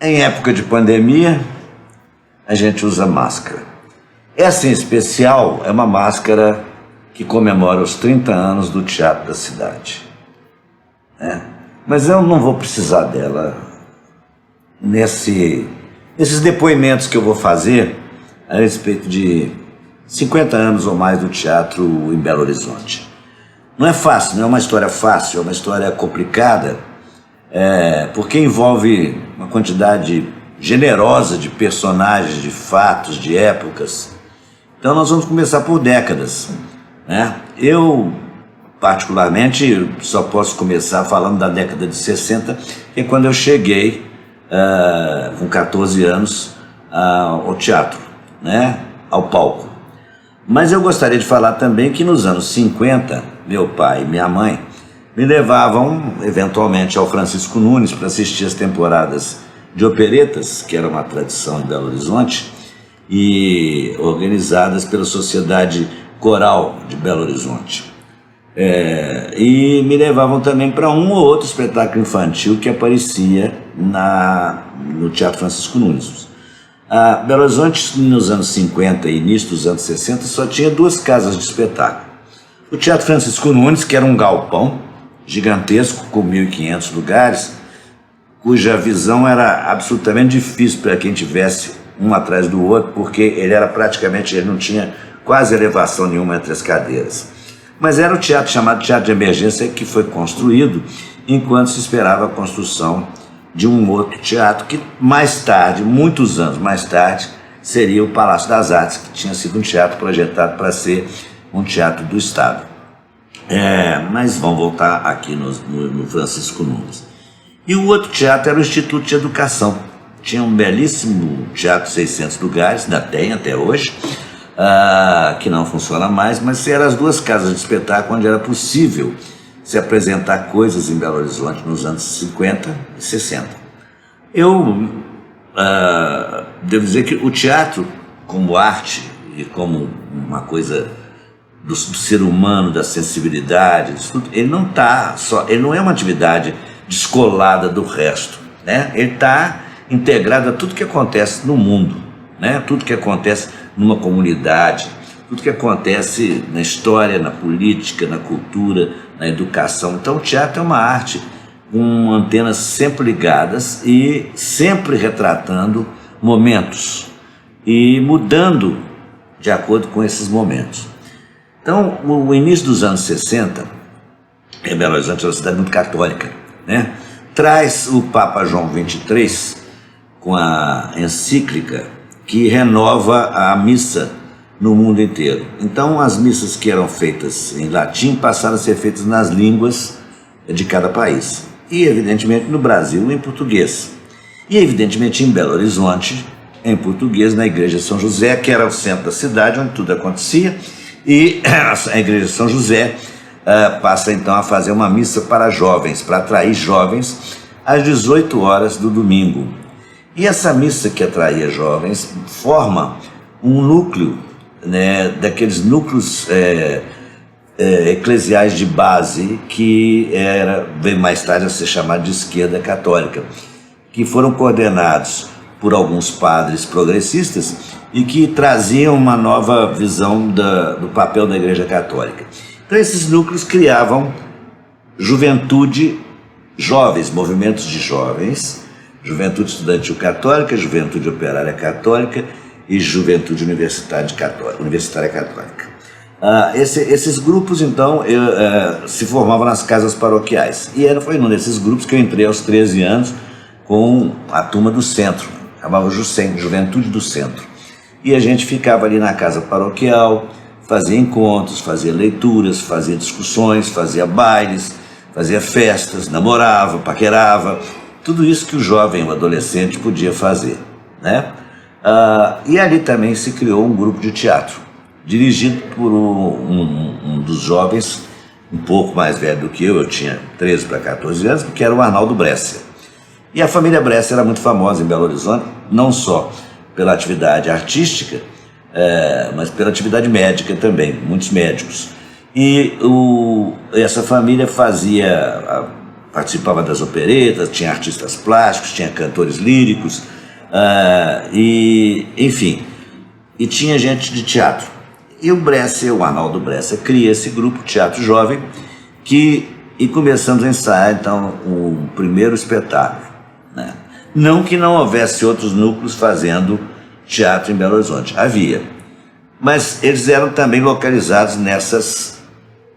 Em época de pandemia, a gente usa máscara. Essa em especial é uma máscara que comemora os 30 anos do Teatro da Cidade. Mas eu não vou precisar dela nesses depoimentos que eu vou fazer a respeito de 50 anos ou mais do teatro em Belo Horizonte. Não é fácil, não é uma história fácil, é uma história complicada, porque envolve uma quantidade generosa de personagens, de fatos, de épocas. Então nós vamos começar por décadas, né? Eu, particularmente, só posso começar falando da década de 60, que é quando eu cheguei, com 14 anos, ao teatro, né? Ao palco. Mas eu gostaria de falar também que nos anos 50, meu pai e minha mãe me levavam eventualmente ao Francisco Nunes para assistir as temporadas de operetas, que era uma tradição em Belo Horizonte, e organizadas pela Sociedade Coral de Belo Horizonte. E me levavam também para um ou outro espetáculo infantil que aparecia no Teatro Francisco Nunes. Belo Horizonte, nos anos 50 e início dos anos 60, só tinha duas casas de espetáculo. O Teatro Francisco Nunes, que era um galpão gigantesco, com 1.500 lugares, cuja visão era absolutamente difícil para quem tivesse um atrás do outro, porque ele não tinha quase elevação nenhuma entre as cadeiras. Mas era o teatro chamado Teatro de Emergência, que foi construído enquanto se esperava a construção de um outro teatro que mais tarde, muitos anos mais tarde, seria o Palácio das Artes, que tinha sido um teatro projetado para ser um teatro do Estado. Mas vamos voltar aqui no Francisco Nunes. E o outro teatro era o Instituto de Educação. Tinha um belíssimo teatro, 600 lugares, ainda tem até hoje, que não funciona mais, mas eram as duas casas de espetáculo onde era possível se apresentar coisas em Belo Horizonte nos anos 50 e 60. Eu devo dizer que o teatro, como arte e como uma coisa do ser humano, da sensibilidade, ele não é uma atividade descolada do resto, né? Ele está integrado a tudo que acontece no mundo, né? Tudo que acontece numa comunidade, tudo que acontece na história, na política, na cultura, na educação. Então o teatro é uma arte com antenas sempre ligadas e sempre retratando momentos e mudando de acordo com esses momentos. Então, o início dos anos 60, em Belo Horizonte é uma cidade muito católica, né? Traz o Papa João XXIII com a encíclica que renova a missa no mundo inteiro. Então, as missas que eram feitas em latim passaram a ser feitas nas línguas de cada país. E, evidentemente, no Brasil, em português. E, evidentemente, em Belo Horizonte, em português, na Igreja de São José, que era o centro da cidade, onde tudo acontecia. E a Igreja de São José passa, então, a fazer uma missa para jovens, para atrair jovens, às 18 horas do domingo. E essa missa que atraía jovens forma um núcleo, né, daqueles núcleos eclesiais de base que veio mais tarde a ser chamado de esquerda católica, que foram coordenados por alguns padres progressistas e que traziam uma nova visão do papel da Igreja Católica. Então esses núcleos criavam juventude, jovens, movimentos de jovens, juventude estudantil católica, juventude operária católica e juventude universitária católica. Esses grupos, então, se formavam nas casas paroquiais. E foi num desses grupos que eu entrei aos 13 anos com a turma do centro, chamava Juventude do Centro. E a gente ficava ali na casa paroquial, fazia encontros, fazia leituras, fazia discussões, fazia bailes, fazia festas, namorava, paquerava, tudo isso que o jovem, o adolescente podia fazer, né? E ali também se criou um grupo de teatro, dirigido por um dos jovens, um pouco mais velho do que eu tinha 13 para 14 anos, que era o Arnaldo Brescia. E a família Brescia era muito famosa em Belo Horizonte, não só pela atividade artística, mas pela atividade médica também, muitos médicos. E essa família participava das operetas, tinha artistas plásticos, tinha cantores líricos, enfim, e tinha gente de teatro. E o Arnaldo Bresser, cria esse grupo Teatro Jovem, e começamos a ensaiar, então, o primeiro espetáculo, né? Não que não houvesse outros núcleos fazendo teatro em Belo Horizonte, havia, mas eles eram também localizados nessas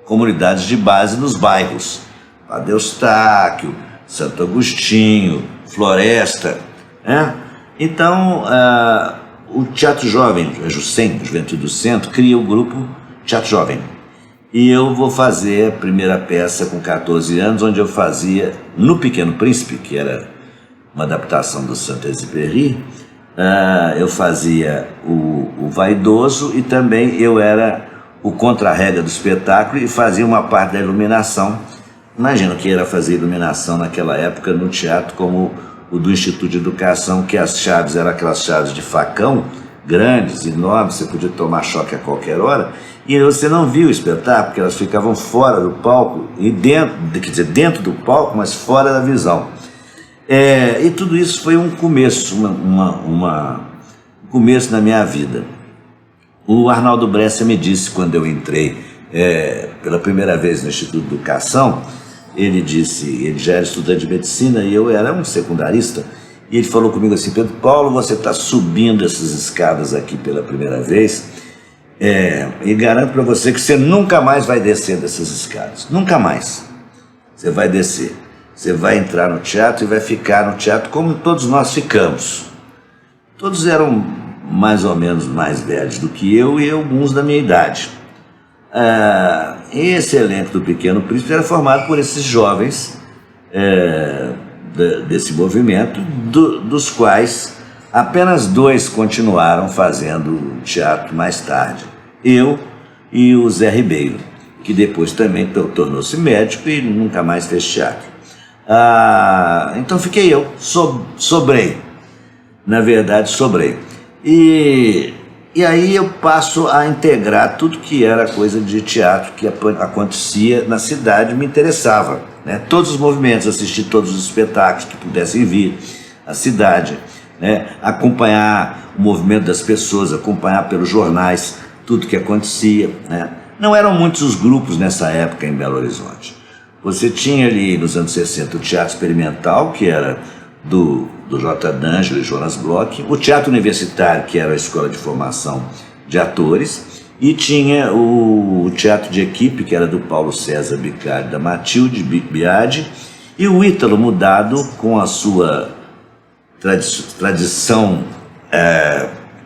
comunidades de base, nos bairros, Padre Eustáquio, Santo Agostinho, Floresta, né? Então, o Teatro Jovem, a JUCEM, Juventude do Centro, cria o grupo Teatro Jovem. E eu vou fazer a primeira peça com 14 anos, onde eu fazia, no Pequeno Príncipe, que era uma adaptação do Saint-Exupéry, eu fazia o vaidoso, e também eu era o contra-regra do espetáculo e fazia uma parte da iluminação. Imagina o que era fazer iluminação naquela época no teatro, como o do Instituto de Educação, que as chaves eram aquelas chaves de facão, grandes, enormes, você podia tomar choque a qualquer hora, e você não via o espetáculo, porque elas ficavam fora do palco, e dentro do palco, mas fora da visão. E tudo isso foi um começo, um começo na minha vida. O Arnaldo Bresser me disse, quando eu entrei pela primeira vez no Instituto de Educação, ele já era estudante de medicina e eu era um secundarista, e ele falou comigo assim: Pedro Paulo, você está subindo essas escadas aqui pela primeira vez, e garanto para você que você nunca mais vai descer dessas escadas, nunca mais você vai descer. Você vai entrar no teatro e vai ficar no teatro como todos nós ficamos. Todos eram mais ou menos mais velhos do que eu e alguns da minha idade. Esse elenco do Pequeno Príncipe era formado por esses jovens desse movimento, dos quais apenas 2 continuaram fazendo teatro mais tarde. Eu e o Zé Ribeiro, que depois também tornou-se médico e nunca mais fez teatro. Então fiquei eu, sobrei, na verdade sobrei. E aí eu passo a integrar tudo que era coisa de teatro que acontecia na cidade, me interessava, né? Todos os movimentos, assistir todos os espetáculos que pudessem vir à cidade, né? Acompanhar o movimento das pessoas, acompanhar pelos jornais tudo que acontecia, né? Não eram muitos os grupos nessa época em Belo Horizonte. Você tinha ali nos anos 60 o Teatro Experimental, que era do J. D'Angelo e Jonas Bloch, o Teatro Universitário, que era a escola de formação de atores, e tinha o Teatro de Equipe, que era do Paulo César Bicalho, da Matilde Biadi, e o Ítalo Mudado, com a sua tradição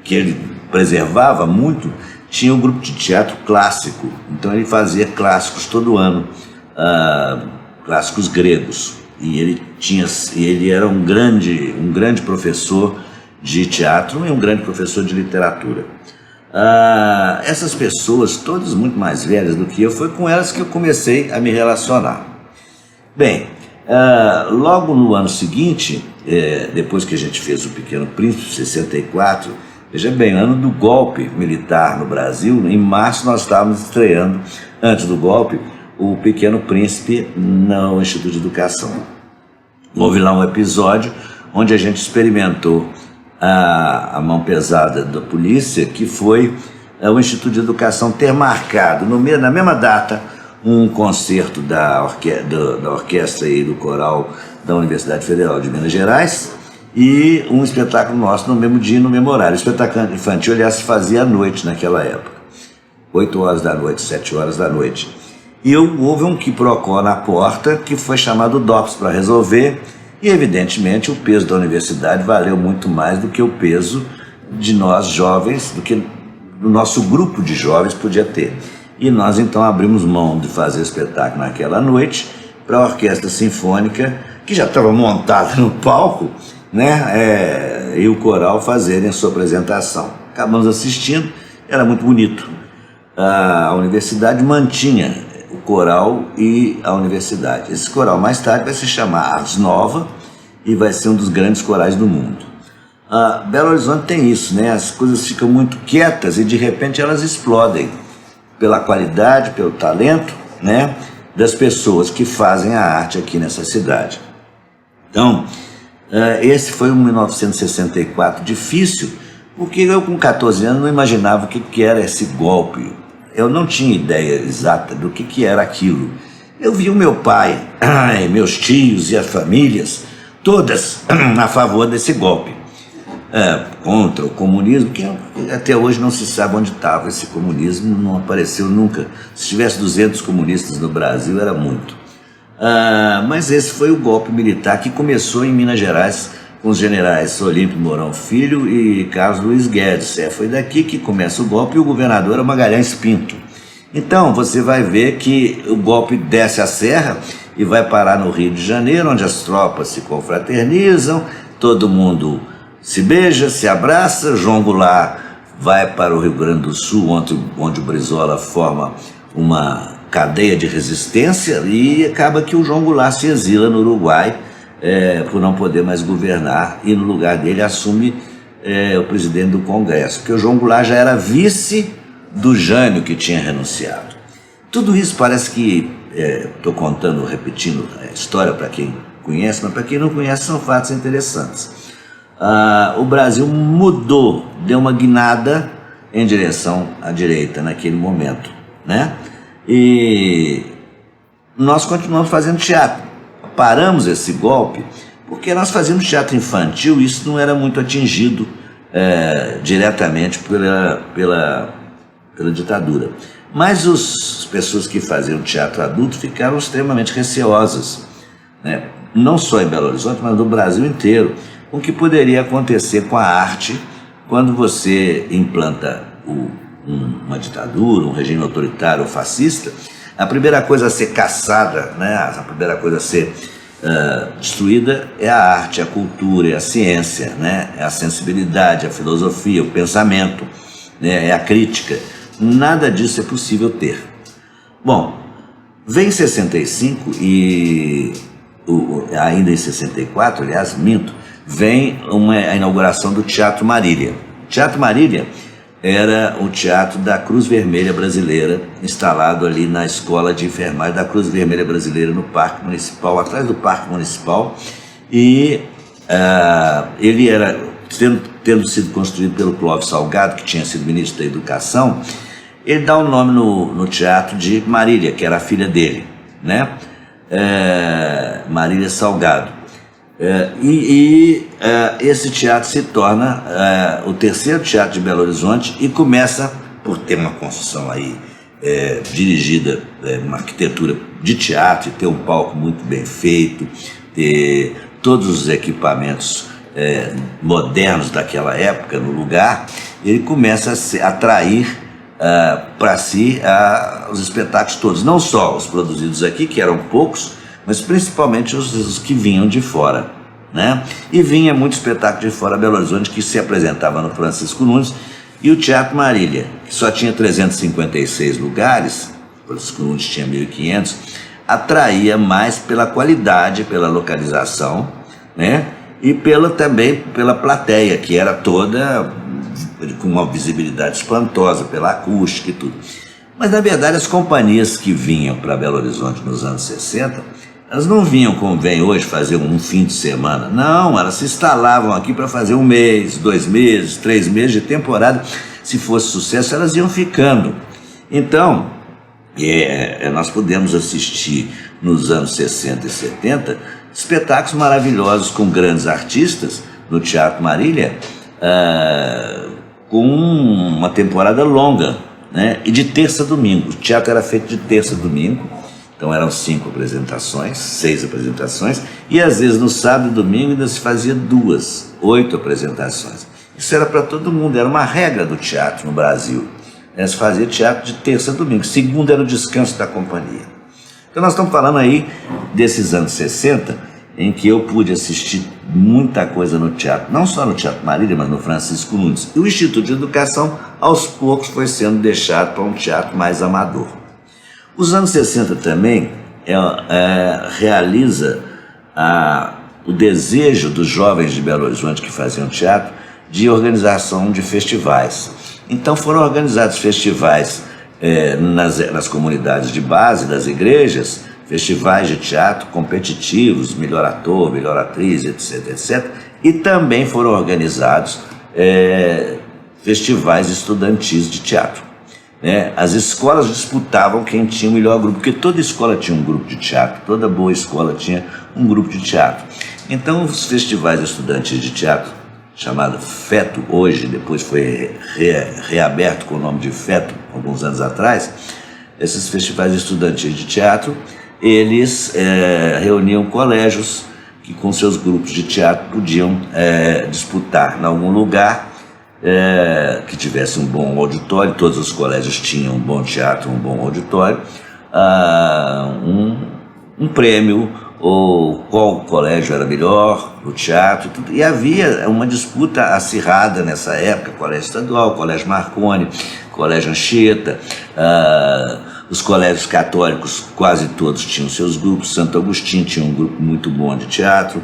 que ele preservava muito, tinha um grupo de teatro clássico. Então ele fazia clássicos todo ano, clássicos gregos, e ele era um grande professor de teatro e um grande professor de literatura. Essas pessoas, todas muito mais velhas do que eu, foi com elas que eu comecei a me relacionar. Bem, logo no ano seguinte, depois que a gente fez o Pequeno Príncipe, 64, veja bem, ano do golpe militar no Brasil, em março nós estávamos estreando, antes do golpe, o Pequeno Príncipe no Instituto de Educação. Houve lá um episódio onde a gente experimentou a mão pesada da polícia, que foi o Instituto de Educação ter marcado, na mesma data, um concerto da orquestra e do coral da Universidade Federal de Minas Gerais e um espetáculo nosso no mesmo dia e no mesmo horário. O espetáculo infantil, aliás, se fazia à noite naquela época, 8 horas da noite, 7 horas da noite. E houve um quiprocó na porta que foi chamado DOPS para resolver, e evidentemente o peso da universidade valeu muito mais do que o peso de nós jovens, do que o nosso grupo de jovens podia ter. E nós então abrimos mão de fazer espetáculo naquela noite para a Orquestra Sinfônica, que já estava montada no palco, né, e o coral fazerem a sua apresentação. Acabamos assistindo, era muito bonito. A universidade mantinha o coral e a universidade. Esse coral mais tarde vai se chamar Ars Nova e vai ser um dos grandes corais do mundo. Belo Horizonte tem isso, né? As coisas ficam muito quietas e de repente elas explodem pela qualidade, pelo talento, né? das pessoas que fazem a arte aqui nessa cidade. Então, esse foi um 1964 difícil, porque eu com 14 anos não imaginava o que era esse golpe. Eu não tinha ideia exata do que era aquilo. Eu vi o meu pai, meus tios e as famílias, todas a favor desse golpe, contra o comunismo, que até hoje não se sabe onde estava esse comunismo, não apareceu nunca. Se tivesse 200 comunistas no Brasil, era muito. Mas esse foi o golpe militar que começou em Minas Gerais, com os generais Olímpio Mourão Filho e Carlos Luiz Guedes. Foi daqui que começa o golpe, e o governador é Magalhães Pinto. Então você vai ver que o golpe desce a serra e vai parar no Rio de Janeiro, onde as tropas se confraternizam, todo mundo se beija, se abraça. João Goulart vai para o Rio Grande do Sul, onde o Brizola forma uma cadeia de resistência, e acaba que o João Goulart se exila no Uruguai por não poder mais governar, e no lugar dele assume o presidente do Congresso, porque o João Goulart já era vice do Jânio, que tinha renunciado. Tudo isso parece que, estou contando, repetindo a história para quem conhece, mas para quem não conhece são fatos interessantes. O Brasil mudou, deu uma guinada em direção à direita naquele momento, né? E nós continuamos fazendo teatro. Paramos esse golpe porque nós fazíamos teatro infantil, e isso não era muito atingido diretamente pela ditadura. Mas as pessoas que faziam teatro adulto ficaram extremamente receosas, né? Não só em Belo Horizonte, mas no Brasil inteiro, com o que poderia acontecer com a arte quando você implanta uma ditadura, um regime autoritário ou fascista. A primeira coisa a ser caçada, né? A primeira coisa a ser destruída é a arte, a cultura, é a ciência, né? É a sensibilidade, a filosofia, o pensamento, né? É a crítica. Nada disso é possível ter. Bom, vem 65 e ainda em 64, aliás, minto, vem a inauguração do Teatro Marília. O Teatro Marília era o teatro da Cruz Vermelha Brasileira, instalado ali na Escola de Enfermagem da Cruz Vermelha Brasileira, no Parque Municipal, atrás do Parque Municipal, e ele era, tendo sido construído pelo Clóvis Salgado, que tinha sido ministro da Educação. Ele dá o nome no teatro de Marília, que era a filha dele, né? Marília Salgado. Esse teatro se torna o terceiro teatro de Belo Horizonte, e começa, por ter uma construção aí dirigida, uma arquitetura de teatro, e ter um palco muito bem feito, ter todos os equipamentos modernos daquela época no lugar. Ele começa a atrair para si os espetáculos todos, não só os produzidos aqui, que eram poucos, mas principalmente os que vinham de fora, né? E vinha muito espetáculo de fora, Belo Horizonte, que se apresentava no Francisco Nunes. E o Teatro Marília, que só tinha 356 lugares, o Francisco Nunes tinha 1.500, atraía mais pela qualidade, pela localização, né? E também pela plateia, que era toda com uma visibilidade espantosa, pela acústica e tudo. Mas, na verdade, as companhias que vinham para Belo Horizonte nos anos 60, elas não vinham como vem hoje, fazer um fim de semana. Não, elas se instalavam aqui para fazer 1 mês, 2 meses, 3 meses de temporada. Se fosse sucesso, elas iam ficando. Então, nós pudemos assistir nos anos 60 e 70 espetáculos maravilhosos com grandes artistas no Teatro Marília, com uma temporada longa, né? E de terça a domingo. O teatro era feito de terça a domingo, então eram 5 apresentações, 6 apresentações, e às vezes no sábado e domingo ainda se fazia 2, 8 apresentações. Isso era para todo mundo, era uma regra do teatro no Brasil. Se fazia teatro de terça a domingo, segunda era o descanso da companhia. Então nós estamos falando aí desses anos 60, em que eu pude assistir muita coisa no teatro, não só no Teatro Marília, mas no Francisco Nunes. E o Instituto de Educação, aos poucos, foi sendo deixado para um teatro mais amador. Os anos 60 também realiza o desejo dos jovens de Belo Horizonte que faziam teatro de organização de festivais. Então foram organizados festivais nas comunidades de base das igrejas, festivais de teatro competitivos, melhor ator, melhor atriz, etc, etc. E também foram organizados festivais estudantis de teatro. As escolas disputavam quem tinha o melhor grupo, porque toda escola tinha um grupo de teatro, toda boa escola tinha um grupo de teatro. Então os festivais estudantis de teatro, chamado FETO hoje, depois foi reaberto com o nome de FETO alguns anos atrás, esses festivais estudantis de teatro, eles reuniam colégios que com seus grupos de teatro podiam disputar em algum lugar que tivesse um bom auditório. Todos os colégios tinham um bom teatro, um bom auditório, um prêmio, ou qual colégio era melhor no teatro, tudo. E havia uma disputa acirrada nessa época: Colégio Estadual, Colégio Marconi, Colégio Anchieta, os colégios católicos quase todos tinham seus grupos. Santo Agostinho tinha um grupo muito bom de teatro,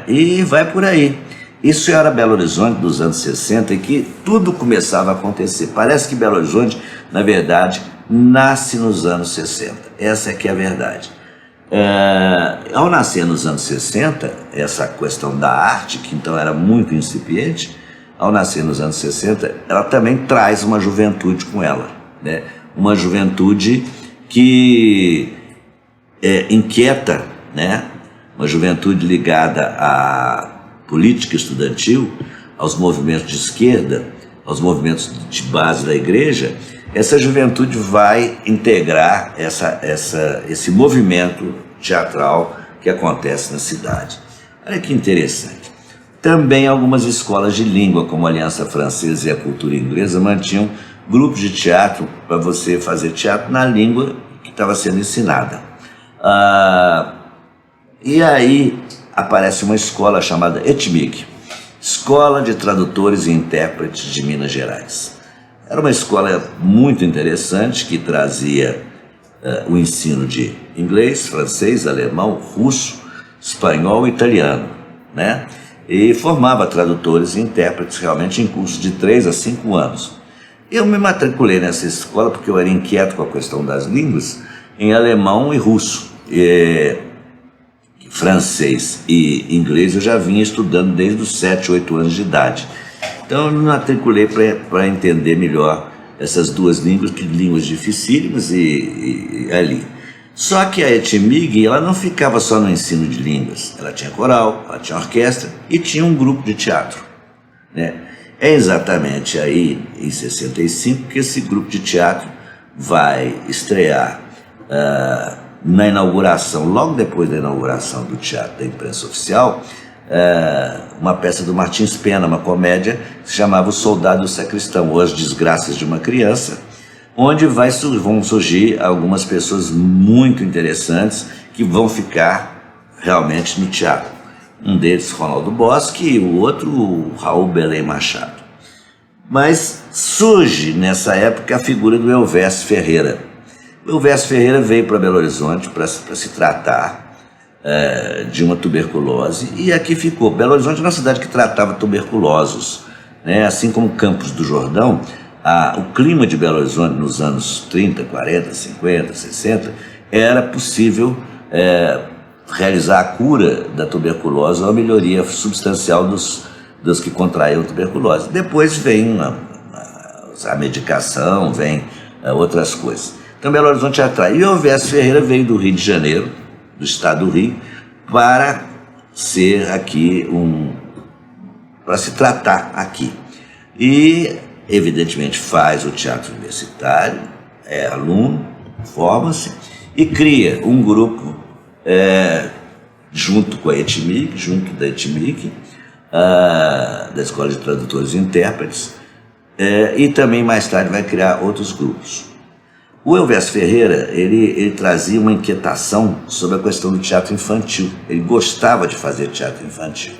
e vai por aí. Isso era Belo Horizonte dos anos 60, em que tudo começava a acontecer. Parece que Belo Horizonte, na verdade, nasce nos anos 60. Essa é que é a verdade. Ao nascer nos anos 60, essa questão da arte, que então era muito incipiente, ao nascer nos anos 60, ela também traz uma juventude com ela, uma juventude que inquieta, uma juventude ligada à política estudantil, aos movimentos de esquerda, aos movimentos de base da igreja. Essa juventude vai integrar esse movimento teatral que acontece na cidade. Olha que interessante. Também algumas escolas de língua, como a Aliança Francesa e a Cultura Inglesa, mantinham grupos de teatro para você fazer teatro na língua que estava sendo ensinada. E aí aparece uma escola chamada ETMIG, Escola de Tradutores e Intérpretes de Minas Gerais. Era uma escola muito interessante que trazia o ensino de inglês, francês, alemão, russo, espanhol e italiano, e formava tradutores e intérpretes realmente em cursos de 3 a 5 anos. Eu me matriculei nessa escola porque eu era inquieto com a questão das línguas, em alemão e russo. Francês e inglês eu já vinha estudando desde os 7, 8 anos de idade. Então eu me matriculei para entender melhor essas duas línguas, que línguas dificílimas e ali. Só que a ETMIG, ela não ficava só no ensino de línguas, ela tinha coral, ela tinha orquestra e tinha um grupo de teatro. É exatamente aí, em 65, que esse grupo de teatro vai estrear na inauguração, logo depois da inauguração do Teatro da Imprensa Oficial, uma peça do Martins Pena, uma comédia que se chamava O Soldado e o Sacristão, ou As Desgraças de uma Criança, onde vão surgir algumas pessoas muito interessantes que vão ficar realmente no teatro. Um deles, Ronaldo Bosque, e o outro, Raul Belém Machado. Mas surge nessa época a figura do Elvésio Ferreira. O Elvésio Ferreira veio para Belo Horizonte para se tratar de uma tuberculose, e aqui ficou. Belo Horizonte era uma cidade que tratava tuberculosos, assim como Campos do Jordão. O clima de Belo Horizonte nos anos 30, 40, 50, 60, era possível realizar a cura da tuberculose ou a melhoria substancial dos que contraíam tuberculose. Depois vem a medicação, vem outras coisas. Então Belo Horizonte atrai. E o Elvésio Ferreira veio do Rio de Janeiro, do estado do Rio, para ser aqui para se tratar aqui. E evidentemente faz o teatro universitário, é aluno, forma-se e cria um grupo junto com a ETMIG, junto da ETMIG, da Escola de Tradutores e Intérpretes, e também mais tarde vai criar outros grupos. O Elvésio Ferreira, ele trazia uma inquietação sobre a questão do teatro infantil. Ele gostava de fazer teatro infantil.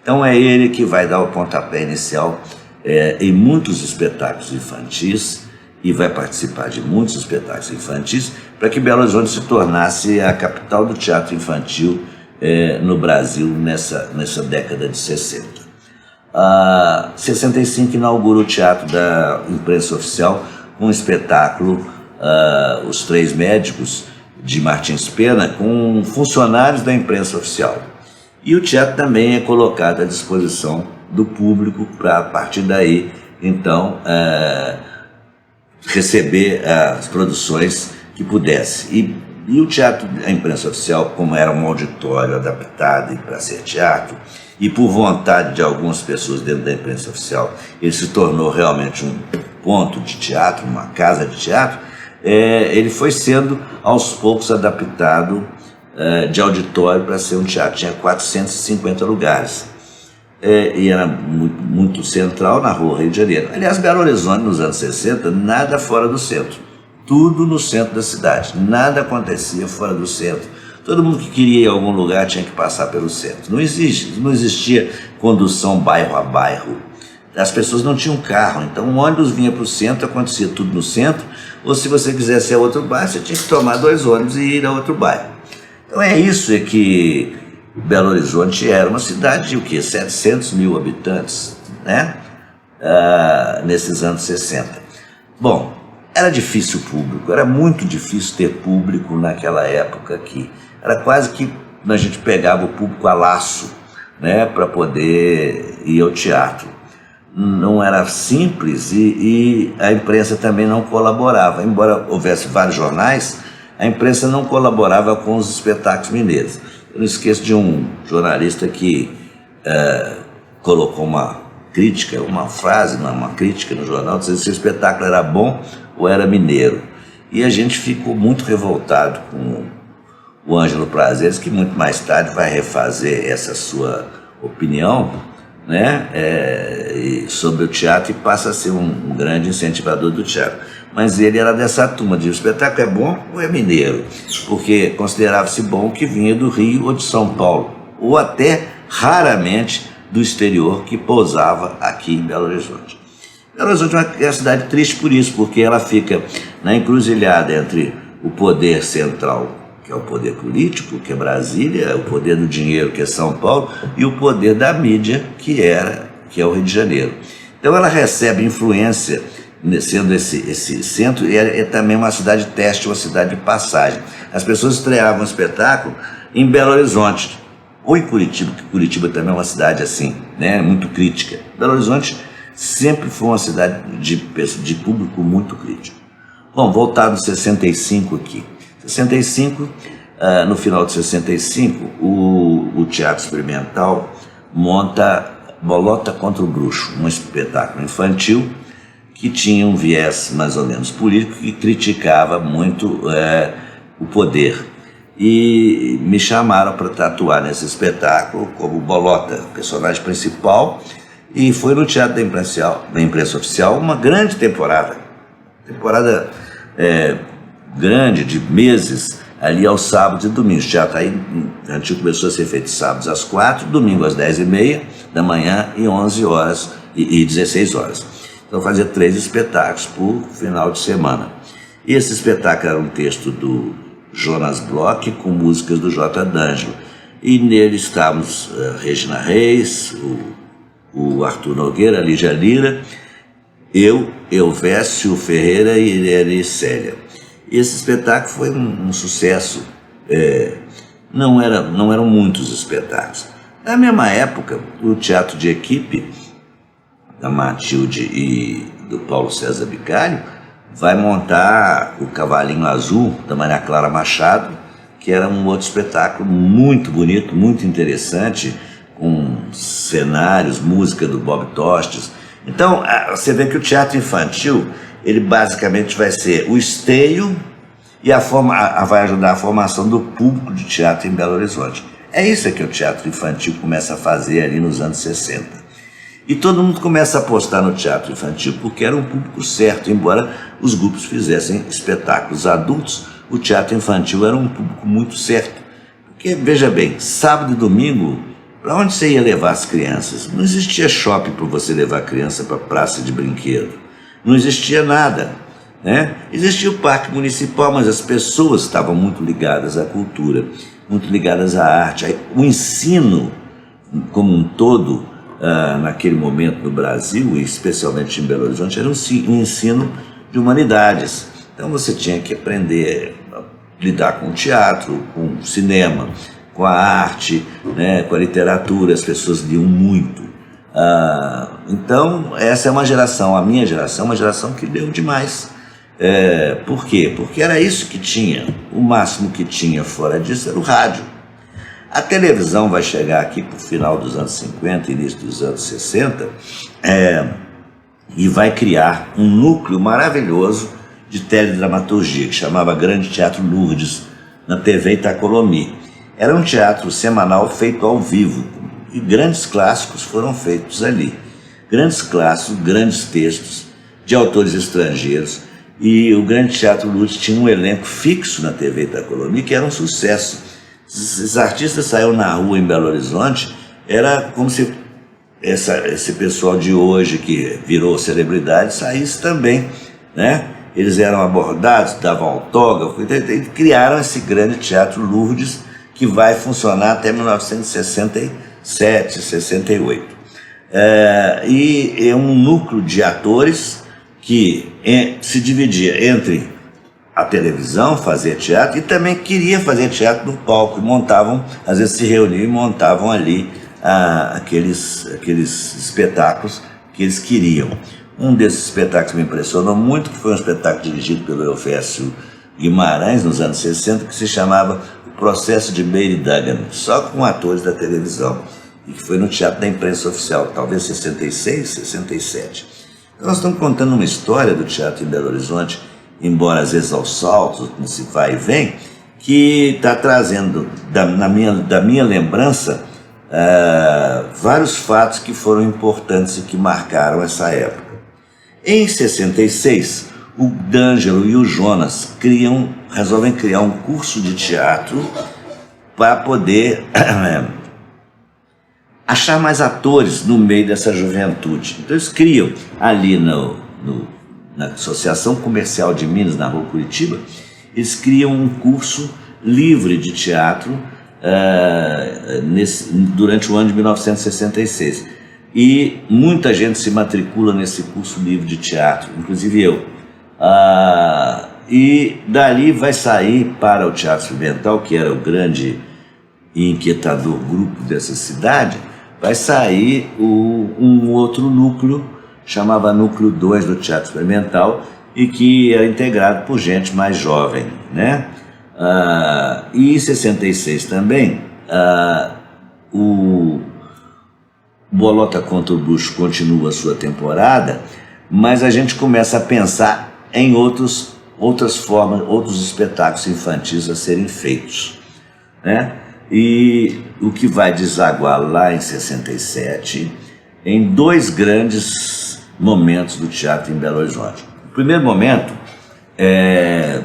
Então é ele que vai dar o pontapé inicial em muitos espetáculos infantis, e vai participar de muitos espetáculos infantis, para que Belo Horizonte se tornasse a capital do teatro infantil no Brasil nessa década de 60. 65 inaugura o Teatro da Imprensa Oficial com o espetáculo Os Três Médicos, de Martins Pena, com funcionários da imprensa oficial. E o teatro também é colocado à disposição do público para, a partir daí, então, receber as produções que pudesse. E o teatro, a imprensa oficial, como era um auditório adaptado para ser teatro, e por vontade de algumas pessoas dentro da imprensa oficial, ele se tornou realmente um ponto de teatro, uma casa de teatro, ele foi sendo aos poucos adaptado de auditório para ser um teatro. Tinha 450 lugares e era muito central na rua Rio de Janeiro. Aliás, Belo Horizonte nos anos 60, nada fora do centro, tudo no centro da cidade, nada acontecia fora do centro. Todo mundo que queria ir a algum lugar tinha que passar pelo centro. Não existia condução bairro a bairro. As pessoas não tinham carro, então o ônibus vinha para o centro, acontecia tudo no centro, ou se você quisesse ir a outro bairro, você tinha que tomar 2 ônibus e ir a outro bairro. Então é isso que Belo Horizonte era uma cidade de o quê? 700 mil habitantes, né? Nesses anos 60. Bom, era difícil o público, era muito difícil ter público naquela época aqui. Era quase que a gente pegava o público a laço, né, para poder ir ao teatro. Não era simples e a imprensa também não colaborava. Embora houvesse vários jornais, a imprensa não colaborava com os espetáculos mineiros. Eu não esqueço de um jornalista que colocou uma crítica, uma frase, uma crítica no jornal, dizendo se o espetáculo era bom ou era mineiro. E a gente ficou muito revoltado com o Ângelo Prazeres, que muito mais tarde vai refazer essa sua opinião, né, sobre o teatro, e passa a ser um grande incentivador do teatro. Mas ele era dessa turma de o espetáculo é bom ou é mineiro, porque considerava-se bom que vinha do Rio ou de São Paulo, ou até, raramente, do exterior, que pousava aqui em Belo Horizonte. Belo Horizonte é uma cidade triste por isso, porque ela fica na encruzilhada entre o poder central, que é o poder político, que é Brasília, o poder do dinheiro, que é São Paulo, e o poder da mídia, que é o Rio de Janeiro. Então ela recebe influência, sendo esse centro, e é também uma cidade teste, uma cidade de passagem. As pessoas estreavam o espetáculo em Belo Horizonte, ou em Curitiba, que Curitiba também é uma cidade assim, né, muito crítica. Belo Horizonte sempre foi uma cidade de público muito crítico. Bom, voltado em 65 aqui. 65, no final de 65, o Teatro Experimental monta Bolota contra o Bruxo, um espetáculo infantil que tinha um viés mais ou menos político, que criticava muito o poder. E me chamaram para atuar nesse espetáculo como Bolota, personagem principal, e foi no Teatro da Imprensa Oficial uma grande temporada grande, de meses, ali aos sábados e domingos. O teatro aí antigo começou a ser feito sábados às 4, domingo às 10h30 da manhã e 11 horas e 16 horas. Então fazia 3 espetáculos por final de semana. E esse espetáculo era um texto do Jonas Bloch com músicas do J. D'Angelo. E nele estávamos Regina Reis, o Arthur Nogueira, a Lígia Lira, eu, Elvésio Ferreira e Irene Célia. Esse espetáculo foi um sucesso, não eram muitos espetáculos. Na mesma época, o teatro de equipe da Matilde e do Paulo César Bicalho vai montar o Cavalinho Azul, da Maria Clara Machado, que era um outro espetáculo muito bonito, muito interessante, com cenários, música do Bob Tostes. Então, você vê que o teatro infantil, ele basicamente vai ser o esteio e vai ajudar a formação do público de teatro em Belo Horizonte. É isso que o teatro infantil começa a fazer ali nos anos 60. E todo mundo começa a apostar no teatro infantil porque era um público certo, embora os grupos fizessem espetáculos adultos, o teatro infantil era um público muito certo. Porque, veja bem, sábado e domingo, para onde você ia levar as crianças? Não existia shopping para você levar a criança para a praça de brinquedo. Não existia nada, né? Existia o parque municipal, mas as pessoas estavam muito ligadas à cultura, muito ligadas à arte. O ensino, como um todo, naquele momento no Brasil, e especialmente em Belo Horizonte, era um ensino de humanidades. Então você tinha que aprender a lidar com o teatro, com o cinema, com a arte, né, com a literatura. As pessoas liam muito. Então essa é uma geração, a minha geração, uma geração que leu demais. Por quê? Porque era isso que tinha. O máximo que tinha fora disso era o rádio. A televisão vai chegar aqui para o final dos anos 50, início dos anos 60, e vai criar um núcleo maravilhoso de teledramaturgia, que chamava Grande Teatro Lourdes, na TV Itacolomi. Era um teatro semanal feito ao vivo, e grandes clássicos foram feitos ali. Grandes clássicos, grandes textos de autores estrangeiros, e o Grande Teatro Lourdes tinha um elenco fixo na TV Itacolomi, que era um sucesso. Esses artistas saíram na rua em Belo Horizonte, era como se esse pessoal de hoje que virou celebridade saísse também, né? Eles eram abordados, davam autógrafo, e criaram esse Grande Teatro Lourdes, que vai funcionar até 1967, 68. E é um núcleo de atores que se dividia entre a televisão, fazer teatro, e também queria fazer teatro no palco, e montavam, às vezes se reuniam e montavam ali aqueles espetáculos que eles queriam. Um desses espetáculos me impressionou muito, que foi um espetáculo dirigido pelo Eufésio Guimarães, nos anos 60, que se chamava O Processo de Mary Duggan, só com atores da televisão, e que foi no Teatro da Imprensa Oficial, talvez 66, 67. Então, nós estamos contando uma história do teatro em Belo Horizonte, embora às vezes aos saltos, nesse vai e vem, que está trazendo da minha lembrança vários fatos que foram importantes e que marcaram essa época. Em 66, o D'Angelo e o Jonas resolvem criar um curso de teatro para poder achar mais atores no meio dessa juventude. Então eles criam ali na Associação Comercial de Minas, na Rua Curitiba, eles criam um curso livre de teatro durante o ano de 1966. E muita gente se matricula nesse curso livre de teatro, inclusive eu. E dali vai sair para o Teatro Experimental, que era o grande e inquietador grupo dessa cidade, vai sair um outro núcleo, chamava Núcleo 2 do Teatro Experimental, e que era integrado por gente mais jovem, né? E em 66 também, o Bolota contra o Bruxo continua a sua temporada, mas a gente começa a pensar em outras formas, outros espetáculos infantis a serem feitos, né? E o que vai desaguar lá em 67 em dois grandes momentos do teatro em Belo Horizonte. O primeiro momento é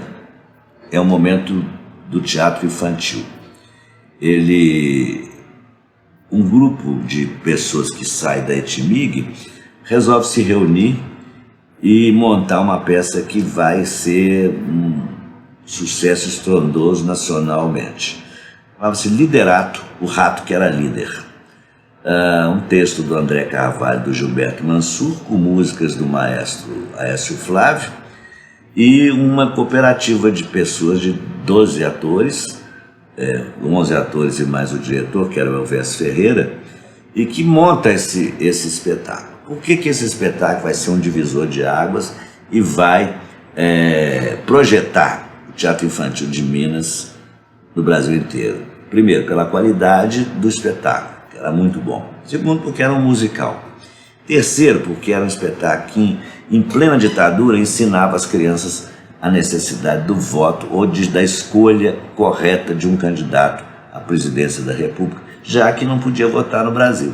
o momento do teatro infantil. Um grupo de pessoas que sai da ETMIG resolve se reunir e montar uma peça que vai ser um sucesso estrondoso nacionalmente. Chamava-se Liderato, o Rato que era líder. Um texto do André Carvalho, do Gilberto Mansur, com músicas do maestro Aécio Flávio, e uma cooperativa de pessoas, de 12 atores, 11 atores e mais o diretor, que era o Elvésio Ferreira, e que monta esse espetáculo. Por que esse espetáculo vai ser um divisor de águas e vai projetar o teatro infantil de Minas no Brasil inteiro? Primeiro, pela qualidade do espetáculo, que era muito bom. Segundo, porque era um musical. Terceiro, porque era um espetáculo que, em plena ditadura, ensinava as crianças a necessidade do voto ou da escolha correta de um candidato à presidência da República, já que não podia votar no Brasil,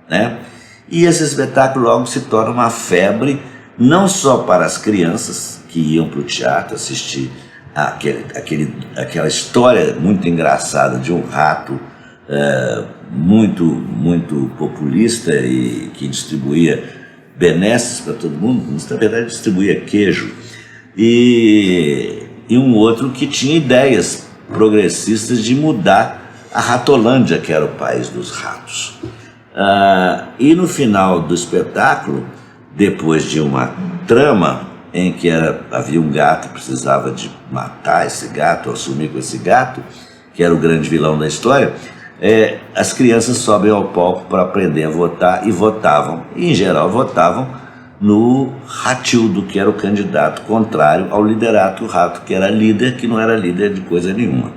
né? E esse espetáculo logo se torna uma febre, não só para as crianças que iam para o teatro assistir aquela história muito engraçada de um rato muito populista e que distribuía benesses para todo mundo, mas na verdade distribuía queijo, e um outro que tinha ideias progressistas de mudar a Ratolândia, que era o país dos ratos. E no final do espetáculo, depois de uma trama em que havia um gato, precisava de matar esse gato, ou sumir com esse gato, que era o grande vilão da história. As crianças sobem ao palco para aprender a votar e votavam, e em geral votavam no Ratildo, que era o candidato contrário ao Liderato Rato, que era líder, que não era líder de coisa nenhuma,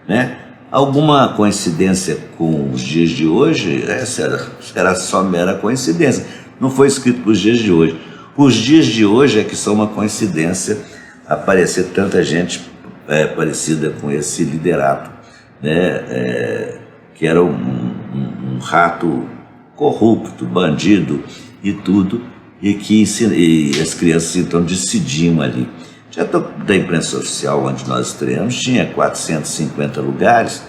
né? Alguma coincidência com os dias de hoje? Essa era só mera coincidência, não foi escrito para os dias de hoje. Os dias de hoje é que são uma coincidência aparecer tanta gente parecida com esse Liderato, né? Que era um rato corrupto, bandido e tudo, e que as crianças então decidiam ali. Já da imprensa oficial, onde nós estreamos, tinha 450 lugares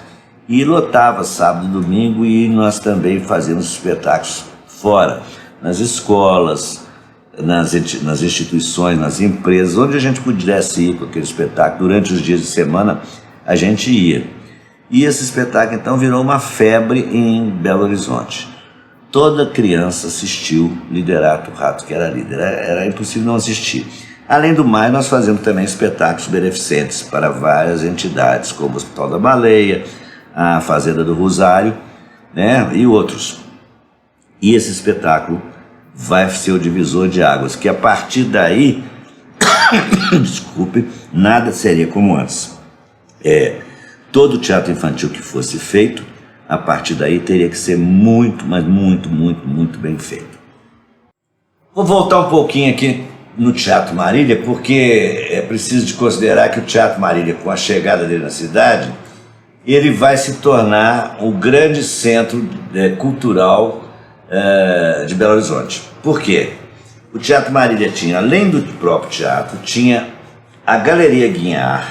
e lotava sábado e domingo, e nós também fazíamos espetáculos fora, nas escolas, nas instituições, nas empresas, onde a gente pudesse ir com aquele espetáculo. Durante os dias de semana a gente ia. E esse espetáculo então virou uma febre em Belo Horizonte. Toda criança assistiu Liderato Rato, que era líder, era impossível não assistir. Além do mais, nós fazemos também espetáculos beneficentes para várias entidades, como o Hospital da Baleia, a Fazenda do Rosário, né, e outros. E esse espetáculo vai ser o divisor de águas, que a partir daí, desculpe, nada seria como antes. Todo teatro infantil que fosse feito, a partir daí teria que ser muito, mas muito, muito, muito bem feito. Vou voltar um pouquinho aqui no Teatro Marília, porque é preciso de considerar que o Teatro Marília, com a chegada dele na cidade, ele vai se tornar o grande centro cultural de Belo Horizonte. Por quê? O Teatro Marília tinha, além do próprio teatro, tinha a Galeria Guinhard,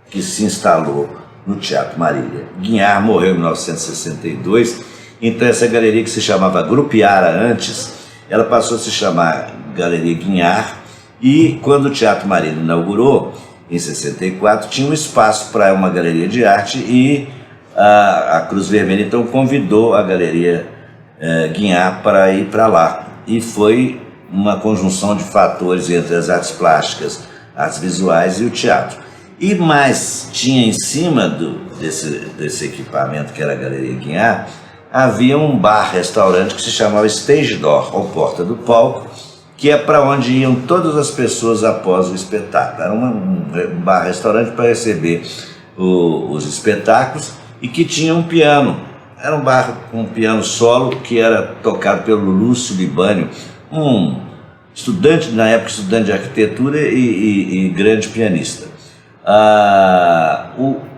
que se instalou no Teatro Marília. Guinhard morreu em 1962, então essa galeria, que se chamava Grupiara antes, ela passou a se chamar Galeria Guinhard, e quando o Teatro Marília inaugurou, em 64, tinha um espaço para uma galeria de arte, e a Cruz Vermelha então convidou a Galeria Guinhard para ir para lá. E foi uma conjunção de fatores entre as artes plásticas, artes visuais e o teatro. E mais, tinha em cima desse equipamento, que era a Galeria Guinhard, havia um bar-restaurante que se chamava Stage Door, ou Porta do Palco, que é para onde iam todas as pessoas após o espetáculo. Era um bar-restaurante para receber os espetáculos, e que tinha um piano. Era um bar com um piano solo, que era tocado pelo Lúcio Libânio, um estudante, na época estudante de arquitetura e grande pianista.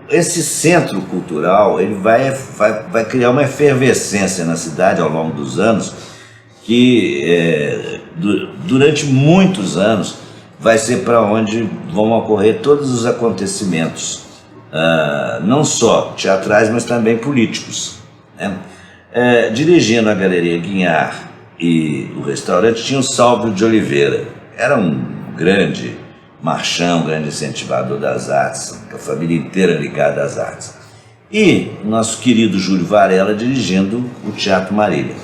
Esse centro cultural ele vai criar uma efervescência na cidade ao longo dos anos, que durante muitos anos vai ser para onde vão ocorrer todos os acontecimentos, não só teatrais, mas também políticos, né? Dirigindo a Galeria Guinhard e o restaurante tinha o Sálvio de Oliveira. Era um grande marchão, grande incentivador das artes, com a família inteira ligada às artes. E nosso querido Júlio Varela dirigindo o Teatro Marília.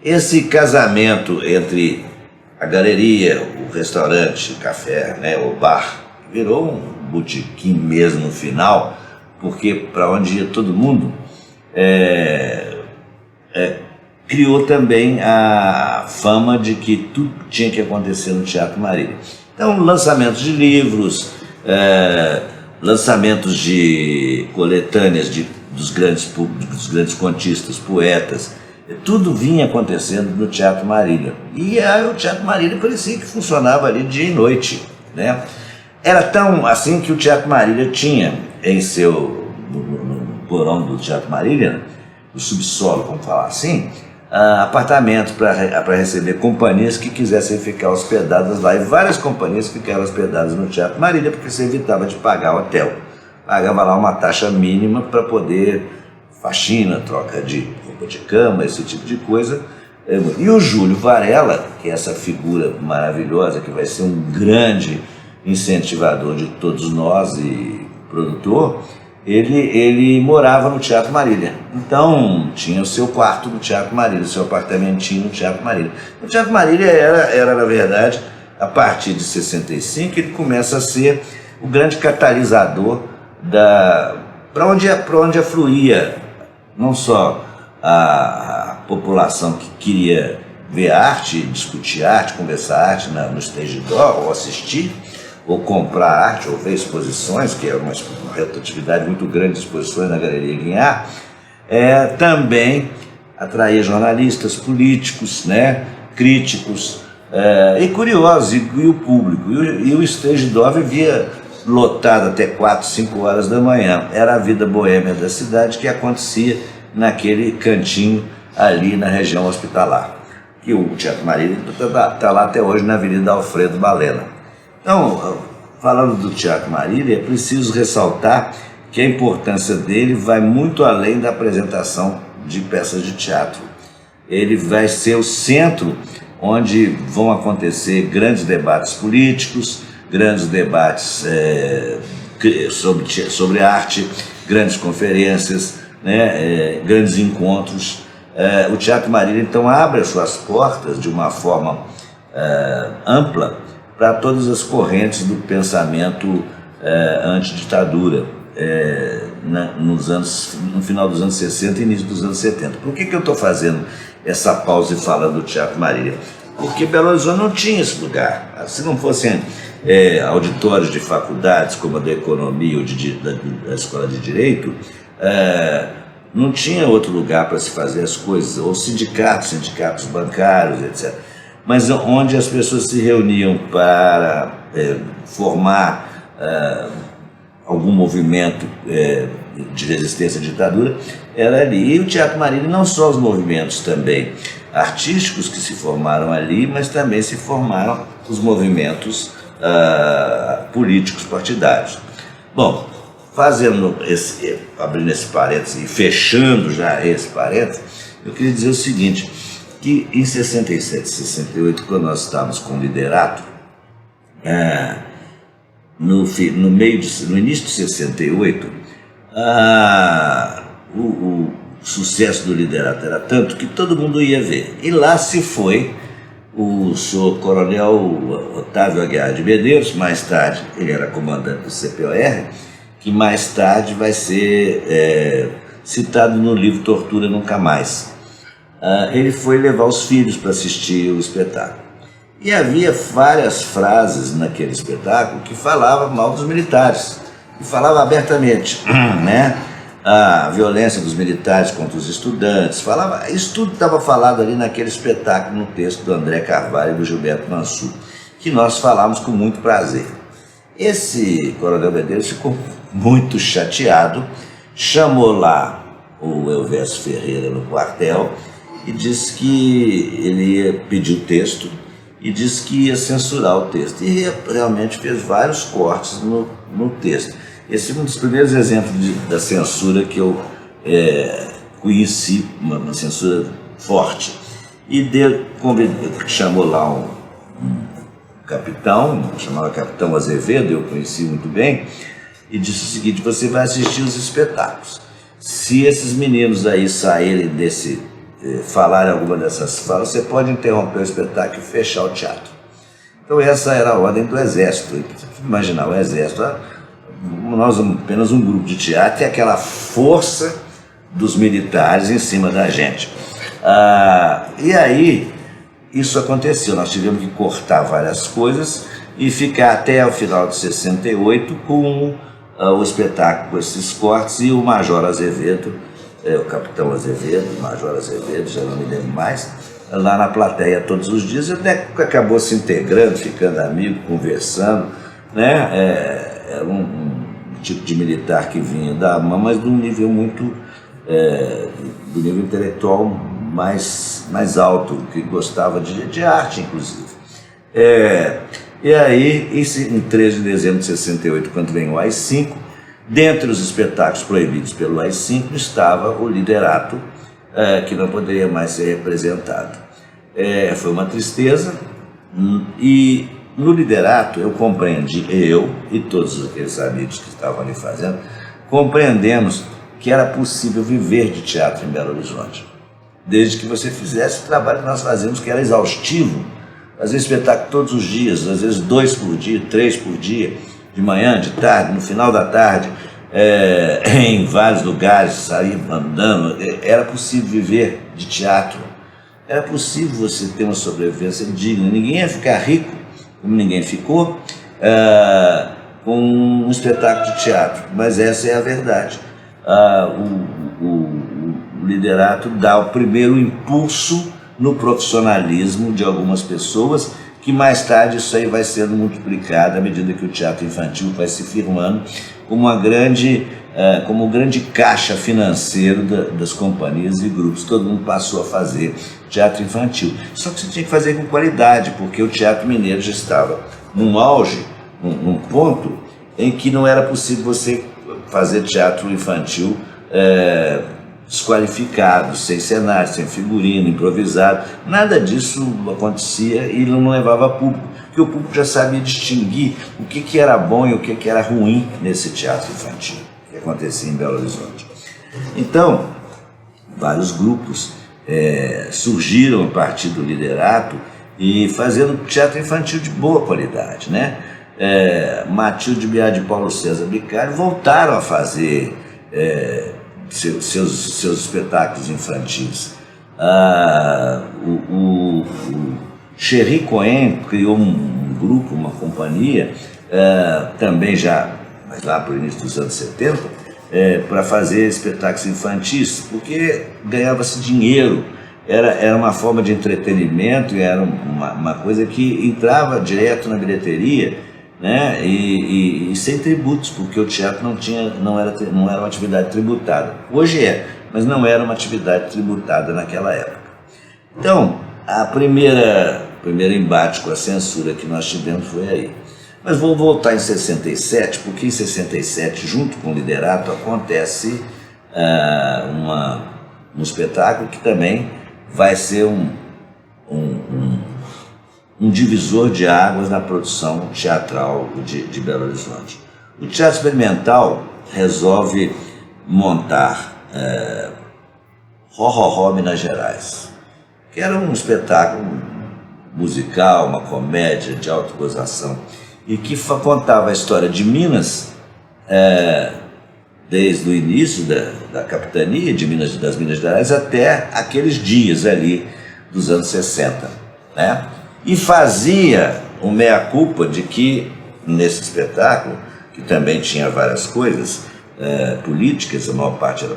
Esse casamento entre a galeria, o restaurante, o café, né, o bar, virou um botequim mesmo no final, porque para onde ia todo mundo, criou também a fama de que tudo tinha que acontecer no Teatro Marília. Então, lançamentos de livros, lançamentos de coletâneas dos grandes contistas, poetas, tudo vinha acontecendo no Teatro Marília. E aí, o Teatro Marília parecia que funcionava ali dia e noite, né? Era tão assim que o Teatro Marília tinha no porão do Teatro Marília, no subsolo, vamos falar assim, apartamentos para receber companhias que quisessem ficar hospedadas lá, e várias companhias ficaram hospedadas no Teatro Marília, porque você evitava de pagar o hotel. Pagava lá uma taxa mínima para poder faxina, troca de roupa de cama, esse tipo de coisa. E o Júlio Varela, que é essa figura maravilhosa, que vai ser um grande incentivador de todos nós e produtor, ele morava no Teatro Marília. Então tinha o seu quarto no Teatro Marília, o seu apartamentinho no Teatro Marília. O Teatro Marília era na verdade, a partir de 65, ele começa a ser o grande catalisador para onde afluía não só a população que queria ver arte, discutir arte, conversar arte no stage door, ou assistir, ou comprar arte, ou ver exposições, que é uma rotatividade muito grande de exposições na Galeria Guignard, também atrair jornalistas, políticos, né, críticos e curiosos, e o público. E o stage door vivia lotado até 4, 5 horas da manhã. Era a vida boêmia da cidade que acontecia naquele cantinho ali na região hospitalar. Que o Teatro Marília está lá até hoje na Avenida Alfredo Balena. Então, falando do Teatro Marília, é preciso ressaltar que a importância dele vai muito além da apresentação de peças de teatro. Ele vai ser o centro onde vão acontecer grandes debates políticos, grandes debates sobre arte, grandes conferências, né, grandes encontros. O Teatro Marília, então, abre as suas portas de uma forma ampla para todas as correntes do pensamento antiditadura, no final dos anos 60 e início dos anos 70. Por que eu estou fazendo essa pausa e falando do Teatro Marília? Porque Belo Horizonte não tinha esse lugar. Se não fossem auditórios de faculdades, como a da Economia ou da Escola de Direito, não tinha outro lugar para se fazer as coisas, ou sindicatos bancários, etc. Mas onde as pessoas se reuniam para formar algum movimento de resistência à ditadura, era ali. E o Teatro Marília, não só os movimentos também artísticos que se formaram ali, mas também se formaram os movimentos políticos partidários. Bom, abrindo esse parênteses e fechando já esse parênteses, eu queria dizer o seguinte, que em 67, 68, quando nós estávamos com o liderato, no início de 68, o sucesso do liderato era tanto que todo mundo ia ver. E lá se foi o senhor Coronel Otávio Aguiar de Medeiros, mais tarde ele era comandante do CPOR, que mais tarde vai ser citado no livro Tortura Nunca Mais. Ele foi levar os filhos para assistir o espetáculo. E havia várias frases naquele espetáculo que falavam mal dos militares, que falavam abertamente, né? A violência dos militares contra os estudantes, isso tudo estava falado ali naquele espetáculo, no texto do André Carvalho e do Gilberto Mansur, que nós falamos com muito prazer. Esse Coronel Medeiros ficou muito chateado, chamou lá o Elvésio Ferreira no quartel e disse que ele ia pedir o texto e disse que ia censurar o texto. E realmente fez vários cortes no texto. Esse é um dos primeiros exemplos da censura que eu conheci, uma censura forte. E chamou lá um capitão, chamava Capitão Azevedo, eu conheci muito bem, e disse o seguinte: você vai assistir os espetáculos. Se esses meninos aí saírem falarem alguma dessas falas, você pode interromper o espetáculo e fechar o teatro. Então essa era a ordem do Exército. Imaginar o Exército, nós apenas um grupo de teatro e aquela força dos militares em cima da gente. E aí isso aconteceu, nós tivemos que cortar várias coisas e ficar até o final de 68 com o espetáculo, com esses cortes, e o Major Azevedo, o Capitão Azevedo, o Major Azevedo, já não me lembro mais, lá na plateia todos os dias, até que acabou se integrando, ficando amigo, conversando, né? Era um tipo de militar que vinha da AMAN, mas de um nível muito, do nível intelectual mais alto, que gostava de arte, inclusive. E aí, em 13 de dezembro de 68, quando vem o AI-5, dentre os espetáculos proibidos pelo AI-5 estava o liderato, que não poderia mais ser representado. Foi uma tristeza, e no liderato eu e todos aqueles amigos que estavam ali fazendo, compreendemos que era possível viver de teatro em Belo Horizonte, desde que você fizesse o trabalho que nós fazíamos, que era exaustivo, fazia espetáculo todos os dias, às vezes 2 por dia, 3 por dia, de manhã, de tarde, no final da tarde, em vários lugares, saía andando. Era possível viver de teatro, era possível você ter uma sobrevivência digna. Ninguém ia ficar rico, como ninguém ficou, com um espetáculo de teatro, mas essa é a verdade. O liderato dá o primeiro impulso no profissionalismo de algumas pessoas, que mais tarde isso aí vai sendo multiplicado à medida que o teatro infantil vai se firmando como como o grande caixa financeiro das companhias e grupos. Todo mundo passou a fazer teatro infantil. Só que você tinha que fazer com qualidade, porque o teatro mineiro já estava num auge, num ponto em que não era possível você fazer teatro infantil desqualificado, sem cenário, sem figurino, improvisado. Nada disso acontecia e não levava público, porque o público já sabia distinguir o que era bom e o que era ruim nesse teatro infantil que acontecia em Belo Horizonte. Então, vários grupos surgiram a partir do liderato e fazendo teatro infantil de boa qualidade, né? Matilde Biagi e Paulo César Bicário voltaram a fazer seus espetáculos infantis. O Chery Cohen criou um grupo, uma companhia, também já, mas lá para o início dos anos 70, para fazer espetáculos infantis, porque ganhava-se dinheiro, era uma forma de entretenimento, era uma coisa que entrava direto na bilheteria, né? E sem tributos, porque o teatro não era uma atividade tributada. Hoje mas não era uma atividade tributada naquela época. Então, a primeiro embate com a censura que nós tivemos foi aí. Mas vou voltar em 67, porque em 67, junto com o liderato, acontece um espetáculo que também vai ser um divisor de águas na produção teatral de Belo Horizonte. O Teatro Experimental resolve montar Ró Minas Gerais, que era um espetáculo musical, uma comédia de autogozação, e que contava a história de Minas, desde o início da capitania das Minas Gerais até aqueles dias ali dos anos 60, né? E fazia o mea-culpa de que, nesse espetáculo, que também tinha várias coisas políticas, a maior parte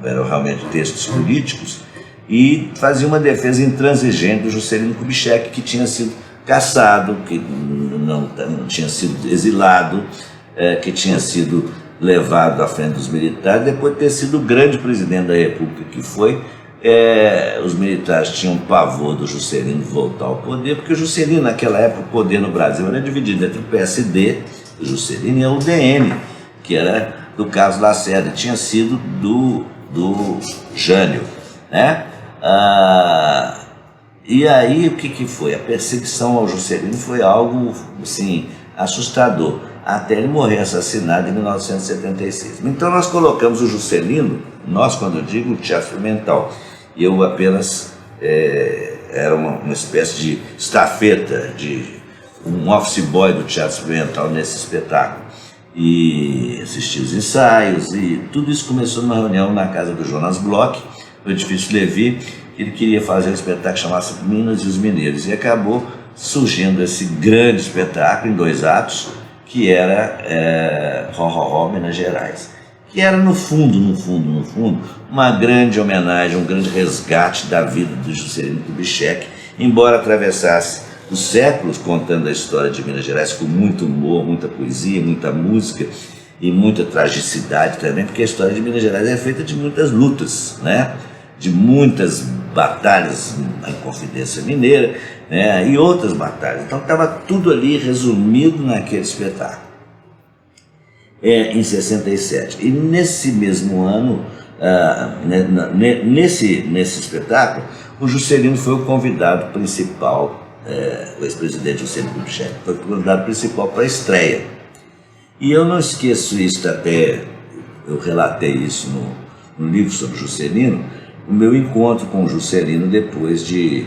eram realmente textos políticos, e fazia uma defesa intransigente do Juscelino Kubitschek, que tinha sido cassado, que não tinha sido exilado, que tinha sido levado à frente dos militares, depois de ter sido o grande presidente da República que foi. Os militares tinham pavor do Juscelino voltar ao poder, porque o Juscelino, naquela época, o poder no Brasil era dividido entre o PSD, o Juscelino, e a UDN, que era do Carlos Lacerda, tinha sido do Jânio, né? E aí o que foi? A perseguição ao Juscelino foi algo assim, assustador, até ele morrer assassinado em 1976. Então nós colocamos o Juscelino, nós, quando eu digo Teatro Experimental, eu apenas era uma espécie de estafeta, de um office boy do Teatro Experimental nesse espetáculo, e assisti os ensaios, e tudo isso começou numa reunião na casa do Jonas Bloch, no edifício Levi. Ele queria fazer um espetáculo chamado Minas e os Mineiros, e acabou surgindo esse grande espetáculo em 2 atos, que era Ró Minas Gerais, que era no fundo, uma grande homenagem, um grande resgate da vida do Juscelino Kubitschek, embora atravessasse os séculos contando a história de Minas Gerais com muito humor, muita poesia, muita música e muita tragicidade também, porque a história de Minas Gerais é feita de muitas lutas, né? De muitas batalhas na Inconfidência Mineira, né? E outras batalhas. Então estava tudo ali resumido naquele espetáculo. Em 67. E nesse mesmo ano, nesse espetáculo, o Juscelino foi o convidado principal, o ex-presidente Juscelino Kubitschek foi o convidado principal para a estreia. E eu não esqueço isso, até eu relatei isso no livro sobre Juscelino, o meu encontro com o Juscelino depois de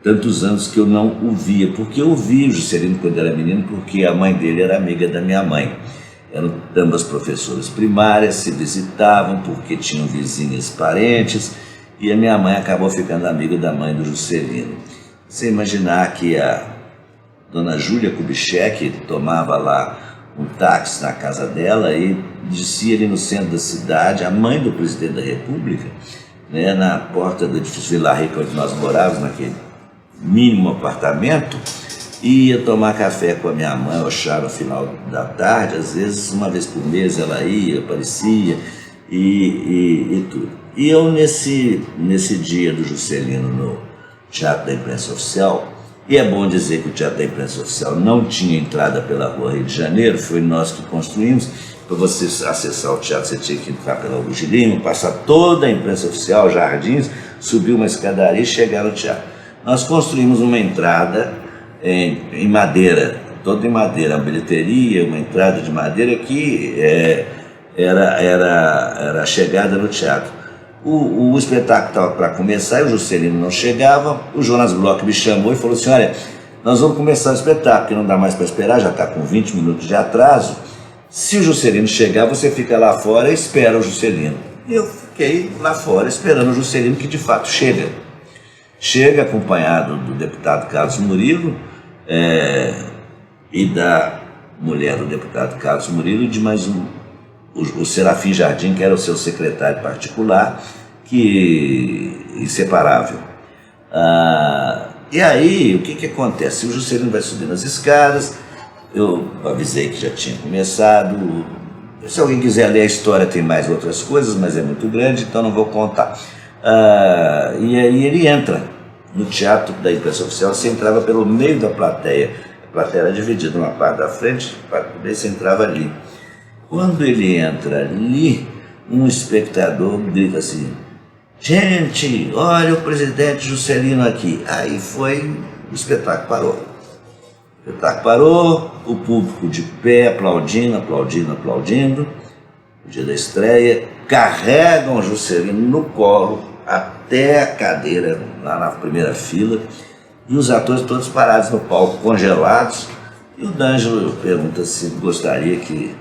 tantos anos que eu não o via, porque eu vi o Juscelino quando era menino, porque a mãe dele era amiga da minha mãe. Eram ambas professoras primárias, se visitavam porque tinham vizinhas parentes, e a minha mãe acabou ficando amiga da mãe do Juscelino. Você imaginar que a dona Júlia Kubitschek tomava lá um táxi na casa dela e descia ali no centro da cidade, a mãe do presidente da República, né, na porta do edifício Vila Rica, onde nós morávamos, naquele mínimo apartamento, e ia tomar café com a minha mãe ao chá no final da tarde. Às vezes, uma vez por mês ela ia, aparecia e tudo. E eu, nesse dia do Juscelino no Teatro da Imprensa Oficial, e é bom dizer que o Teatro da Imprensa Oficial não tinha entrada pela Rua Rio de Janeiro, foi nós que construímos. Para você acessar o teatro, você tinha que entrar pela Augusto Lima, passar toda a imprensa oficial, jardins, subir uma escadaria e chegar no teatro. Nós construímos uma entrada em madeira, toda em madeira, uma bilheteria, uma entrada de madeira que era a chegada no teatro. O espetáculo estava para começar e o Juscelino não chegava. O Jonas Bloch me chamou e falou assim: olha, nós vamos começar o espetáculo, que não dá mais para esperar, já está com 20 minutos de atraso. Se o Juscelino chegar, você fica lá fora e espera o Juscelino. E eu fiquei lá fora esperando o Juscelino, que de fato chega. Chega acompanhado do deputado Carlos Murilo e da mulher do deputado Carlos Murilo e de mais o Serafim Jardim, que era o seu secretário particular, que inseparável. E aí, o que acontece? O Juscelino vai subindo as escadas. Eu avisei que já tinha começado. Se alguém quiser ler a história, tem mais outras coisas, mas é muito grande, então não vou contar. E aí ele entra no Teatro da Imprensa Oficial. Você entrava pelo meio da plateia. A plateia era dividida, uma parte da frente, você entrava ali. Quando ele entra ali, um espectador grita assim: gente, olha o presidente Juscelino aqui. Aí o espetáculo parou. O espetáculo parou, o público de pé, aplaudindo, no dia da estreia, carregam o Juscelino no colo até a cadeira, lá na primeira fila, e os atores todos parados no palco, congelados. E o D'Angelo pergunta se gostaria que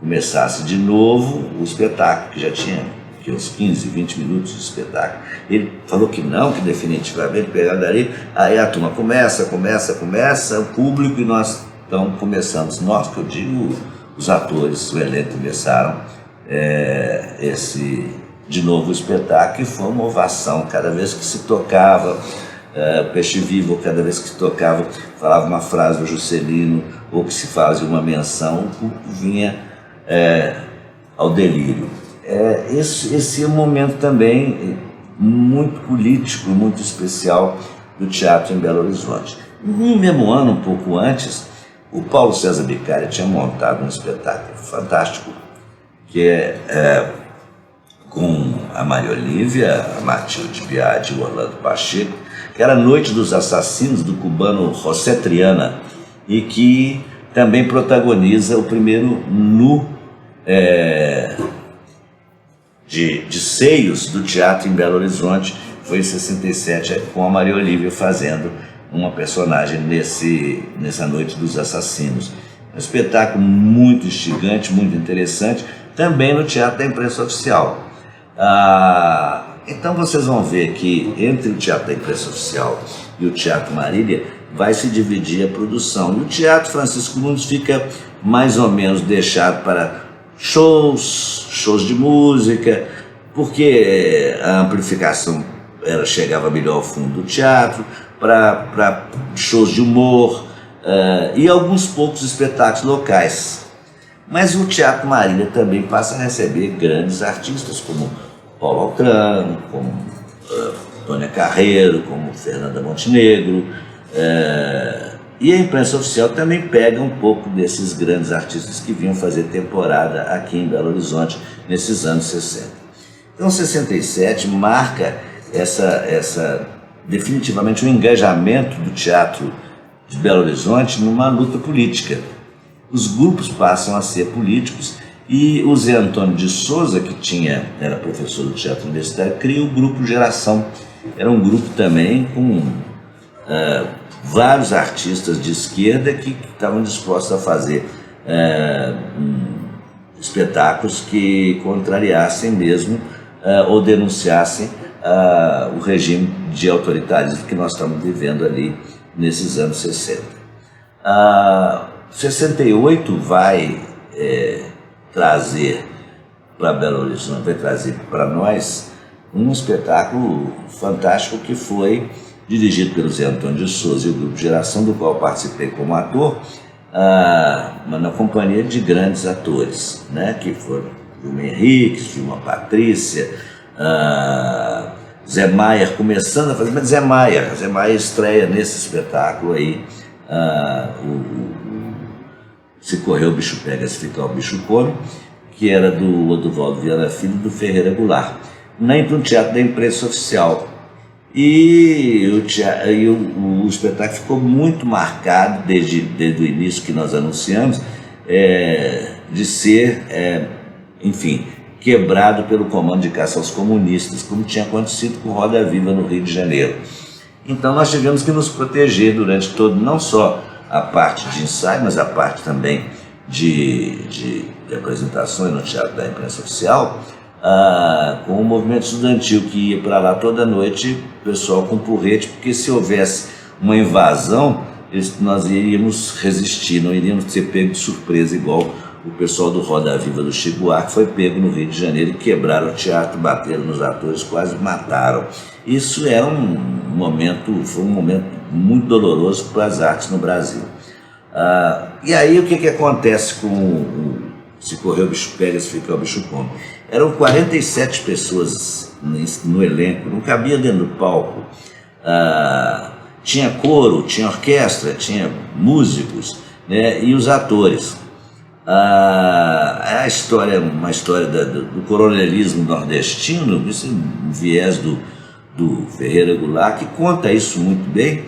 começasse de novo o espetáculo, que já tinha uns 15, 20 minutos de espetáculo. Ele falou que não, que definitivamente pegava dali. Aí a turma começa, o público, e nós então começamos, nós que eu digo, os atores, o elenco, começaram de novo o espetáculo, e foi uma ovação cada vez que se tocava Peixe Vivo, cada vez que se tocava, falava uma frase do Juscelino, ou que se fazia uma menção, o público vinha ao delírio. Esse é um momento também muito político, muito especial do teatro em Belo Horizonte. No mesmo ano, um pouco antes, o Paulo César Bicalha tinha montado um espetáculo fantástico, que com a Maria Olívia, a Matilde Biadi e o Orlando Pacheco, que era a Noite dos Assassinos, do cubano José Triana, e que também protagoniza o primeiro nu de seios do teatro em Belo Horizonte. Foi em 67, com a Maria Olívia fazendo uma personagem nessa Noite dos Assassinos. Um espetáculo muito instigante, muito interessante, também no Teatro da Imprensa Oficial. Então vocês vão ver que entre o Teatro da Imprensa Oficial e o Teatro Marília vai se dividir a produção. E o Teatro Francisco Nunes fica mais ou menos deixado para shows de música, porque a amplificação chegava melhor ao fundo do teatro, para shows de humor e alguns poucos espetáculos locais. Mas o Teatro Marília também passa a receber grandes artistas, como Paulo Altrano, como Tônia Carreiro, como Fernanda Montenegro, e a imprensa oficial também pega um pouco desses grandes artistas que vinham fazer temporada aqui em Belo Horizonte nesses anos 60. Então 67 marca definitivamente um engajamento do teatro de Belo Horizonte numa luta política. Os grupos passam a ser políticos, e o Zé Antônio de Souza, que era professor do Teatro Universitário, cria o Grupo Geração. Era um grupo também com vários artistas de esquerda que estavam dispostos a fazer espetáculos que contrariassem mesmo ou denunciassem o regime de autoritarismo que nós estamos vivendo ali nesses anos 60. 68 vai trazer para Belo Horizonte, vai trazer para nós um espetáculo fantástico que foi dirigido pelo Zé Antônio de Souza e o Grupo Geração, do qual participei como ator, mas na companhia de grandes atores, né, que foram Vilma Henrique, Vilma Patrícia, Zé Maier começando a fazer, mas Zé Maier estreia nesse espetáculo aí, Se Correr o Bicho Pega, Se Ficar o Bicho Come, que era do Oduvaldo Viana Filho e do Ferreira Goulart, no Teatro da Imprensa Oficial. E o espetáculo ficou muito marcado desde o início que nós anunciamos, de ser, enfim, quebrado pelo comando de caça aos comunistas, como tinha acontecido com Roda Viva no Rio de Janeiro. Então nós tivemos que nos proteger durante todo, não só a parte de ensaio, mas a parte também de apresentações no Teatro da Imprensa Oficial, com o movimento estudantil que ia para lá toda noite, o pessoal com porrete, porque se houvesse uma invasão, nós iríamos resistir, não iríamos ser pego de surpresa igual o pessoal do Roda Viva do Chico Buarque foi pego no Rio de Janeiro e quebraram o teatro, bateram nos atores, quase mataram. Isso foi um momento muito doloroso para as artes no Brasil. E aí o que acontece com o Se Correr o Bicho Pega, Se Ficar o Bicho Come? Eram 47 pessoas no elenco, não cabia dentro do palco. Tinha coro, tinha orquestra, tinha músicos, né, e os atores. É uma história do coronelismo nordestino, isso é um viés do Ferreira Goulart, que conta isso muito bem,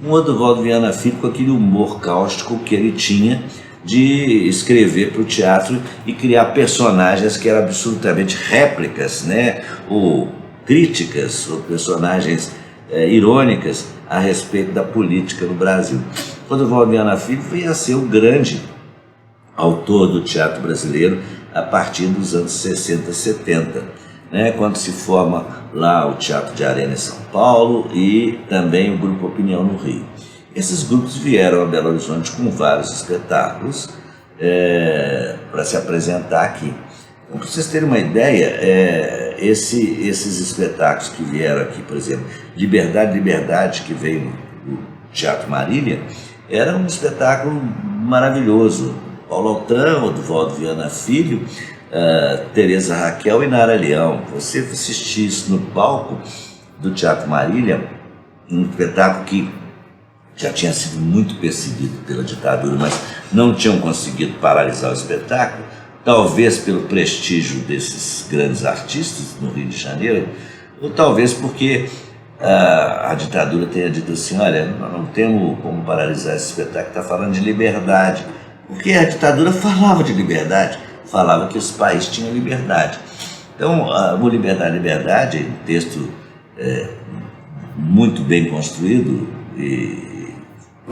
com o Oduvaldo Viana Filho, com aquele humor cáustico que ele tinha de escrever para o teatro e criar personagens que eram absolutamente réplicas, né, ou críticas, ou personagens irônicas a respeito da política no Brasil. Oduvaldo Viana Filho veio a ser o grande autor do teatro brasileiro a partir dos anos 60, 70, né, quando se forma lá o Teatro de Arena em São Paulo e também o Grupo Opinião no Rio. Esses grupos vieram a Belo Horizonte com vários espetáculos para se apresentar aqui. Então, para vocês terem uma ideia, esses espetáculos que vieram aqui, por exemplo, Liberdade, que veio do Teatro Marília, era um espetáculo maravilhoso. Paulo Altran, Oduvaldo Viana Filho, Tereza Raquel e Nara Leão. Você assistir isso no palco do Teatro Marília, um espetáculo que já tinha sido muito perseguido pela ditadura, mas não tinham conseguido paralisar o espetáculo, talvez pelo prestígio desses grandes artistas no Rio de Janeiro, ou talvez porque a ditadura tenha dito assim: olha, nós não temos como paralisar esse espetáculo, está falando de liberdade. Porque a ditadura falava de liberdade, falava que os países tinham liberdade. Então, o Liberdade, um texto muito bem construído, e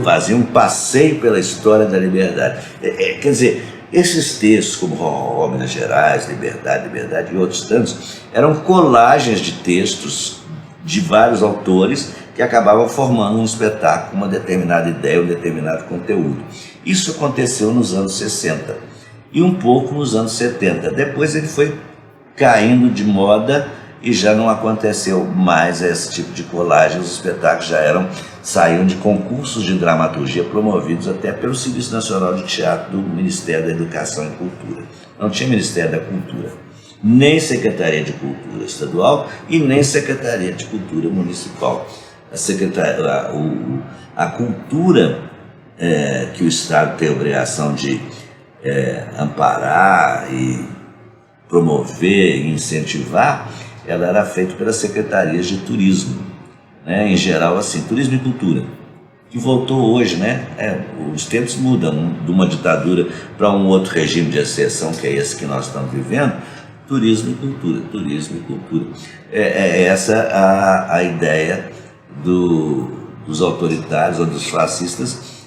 fazia um passeio pela história da liberdade. Quer dizer, esses textos, como Rorró, Minas Gerais, Liberdade e outros tantos, eram colagens de textos de vários autores que acabavam formando um espetáculo, uma determinada ideia, um determinado conteúdo. Isso aconteceu nos anos 60 e um pouco nos anos 70. Depois ele foi caindo de moda e já não aconteceu mais esse tipo de colagem. Os espetáculos saíam de concursos de dramaturgia promovidos até pelo Serviço Nacional de Teatro do Ministério da Educação e Cultura. Não tinha Ministério da Cultura, nem Secretaria de Cultura Estadual e nem Secretaria de Cultura Municipal. A cultura que o Estado tem a obrigação de amparar e promover e incentivar, ela era feita pelas secretarias de turismo, né? Em geral, assim, turismo e cultura, que voltou hoje, né? Os tempos mudam de uma ditadura para um outro regime de exceção, que é esse que nós estamos vivendo. Turismo e cultura. É essa a ideia dos autoritários ou dos fascistas,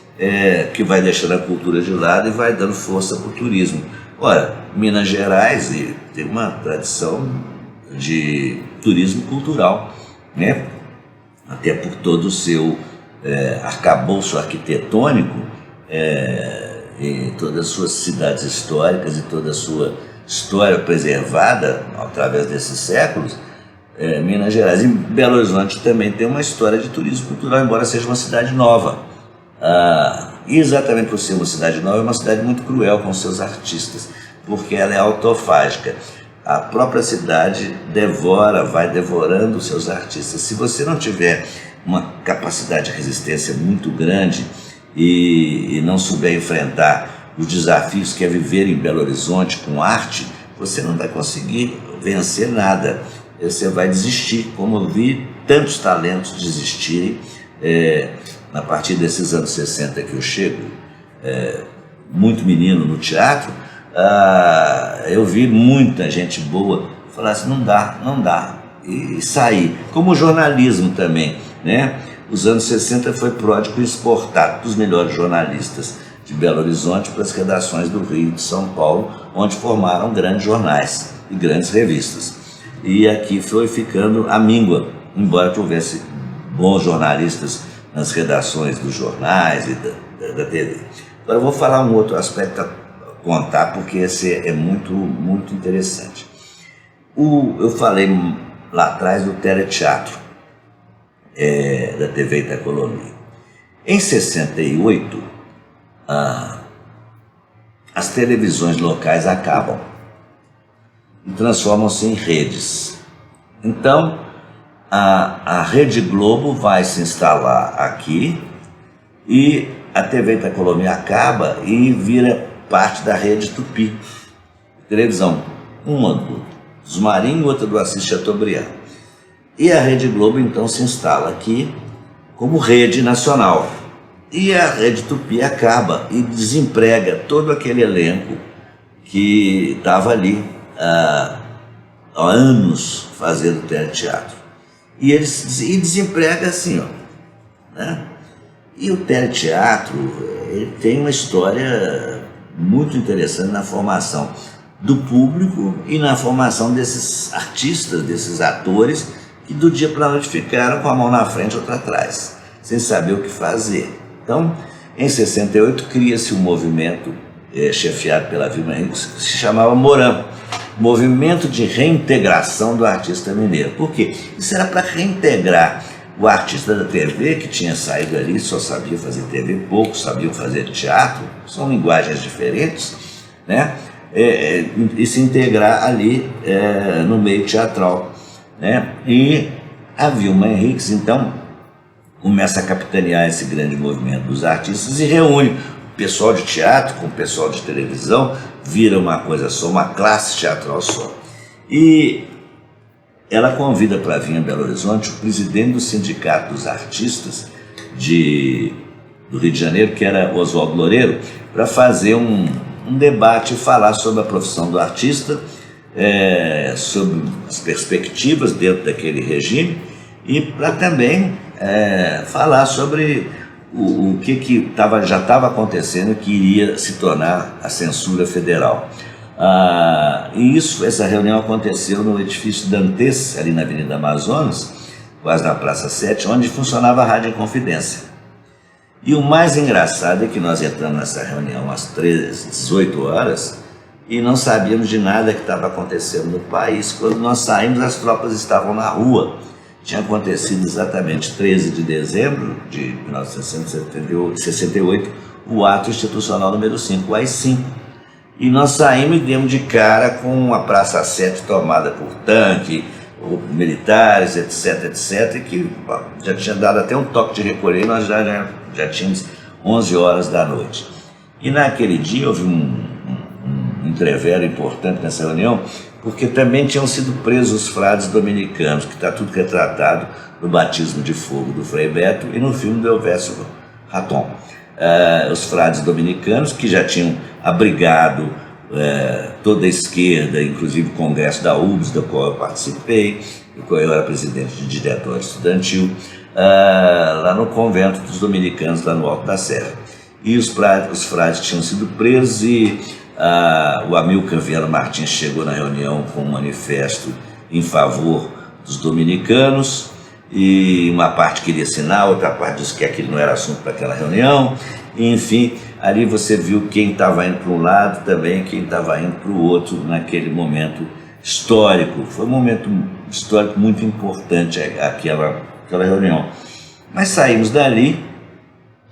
que vai deixando a cultura de lado e vai dando força para o turismo. Ora, Minas Gerais tem uma tradição de turismo cultural, né? Até por todo o seu arcabouço arquitetônico, e todas as suas cidades históricas e toda a sua história preservada através desses séculos. Minas Gerais e Belo Horizonte também tem uma história de turismo cultural, embora seja uma cidade nova. E exatamente por ser uma cidade nova, é uma cidade muito cruel com seus artistas, porque ela é autofágica. A própria cidade vai devorando os seus artistas. Se você não tiver uma capacidade de resistência muito grande e não souber enfrentar os desafios que é viver em Belo Horizonte com arte, você não vai conseguir vencer nada. Você vai desistir, como eu vi tantos talentos desistirem a partir desses anos 60 que eu chego, muito menino no teatro. Eu vi muita gente boa falar assim, não dá, e sair. Como o jornalismo também, né? Os anos 60 foi pródigo exportar os melhores jornalistas de Belo Horizonte para as redações do Rio e de São Paulo, onde formaram grandes jornais e grandes revistas. E aqui foi ficando a míngua, embora houvesse bons jornalistas nas redações dos jornais e da TV. Agora eu vou falar um outro aspecto a contar, porque esse é muito, muito interessante. Eu falei lá atrás do teleteatro da TV Itacolomi. Em 68, as televisões locais acabam e transformam-se em redes. Então, a Rede Globo vai se instalar aqui e a TV Itacolomi acaba e vira parte da Rede Tupi. Televisão, uma do Zumarinho, outra do Assis Chateaubriand. E a Rede Globo então se instala aqui como rede nacional. E a Rede Tupi acaba e desemprega todo aquele elenco que estava ali há anos fazendo teleteatro. E desemprega assim, né? E o teleteatro ele tem uma história muito interessante na formação do público e na formação desses artistas, desses atores, que do dia para a noite ficaram com a mão na frente e outra atrás, sem saber o que fazer. Então, em 68, cria-se um movimento chefiado pela Vilma Henriques, que se chamava Moram, Movimento de Reintegração do Artista Mineiro. Por quê? Isso era para reintegrar o artista da TV, que tinha saído ali, só sabia fazer TV, poucos sabiam fazer teatro, são linguagens diferentes, né? E se integrar ali no meio teatral, né? E a Vilma Henriques, então, começa a capitanear esse grande movimento dos artistas e reúne o pessoal de teatro com o pessoal de televisão, vira uma coisa só, uma classe teatral só. E ela convida para vir a Belo Horizonte o presidente do Sindicato dos Artistas do Rio de Janeiro, que era Oswaldo Loureiro, para fazer um debate e falar sobre a profissão do artista, sobre as perspectivas dentro daquele regime e para também falar sobre o que já estava acontecendo, que iria se tornar a censura federal. E essa reunião aconteceu no edifício Dantes, ali na Avenida Amazonas, quase na Praça 7, onde funcionava a Rádio Inconfidência. E o mais engraçado é que nós entramos nessa reunião às 18 horas e não sabíamos de nada que estava acontecendo no país. Quando nós saímos, as tropas estavam na rua. Tinha acontecido exatamente 13 de dezembro de 1968, o ato institucional número 5, o AI-5. E nós saímos e demos de cara com a Praça 7 tomada por tanque, militares, etc, etc, que já tinha dado até um toque de recolher e nós já tínhamos 11 horas da noite. E naquele dia houve um entrevero importante nessa reunião, porque também tinham sido presos os frades dominicanos, que está tudo retratado no Batismo de Fogo do Frei Beto e no filme do Elvésio Raton. Os frades dominicanos que já tinham abrigado toda a esquerda, inclusive o Congresso da UBS, do qual eu participei, do qual eu era presidente de diretório estudantil, lá no convento dos dominicanos, lá no Alto da Serra. E os frades tinham sido presos e o Amilcar Viana Martins chegou na reunião com um manifesto em favor dos dominicanos, e uma parte queria assinar, outra parte disse que aquilo não era assunto para aquela reunião. E, enfim, ali você viu quem estava indo para um lado também, quem estava indo para o outro naquele momento histórico. Foi um momento histórico muito importante aquela reunião. Mas saímos dali,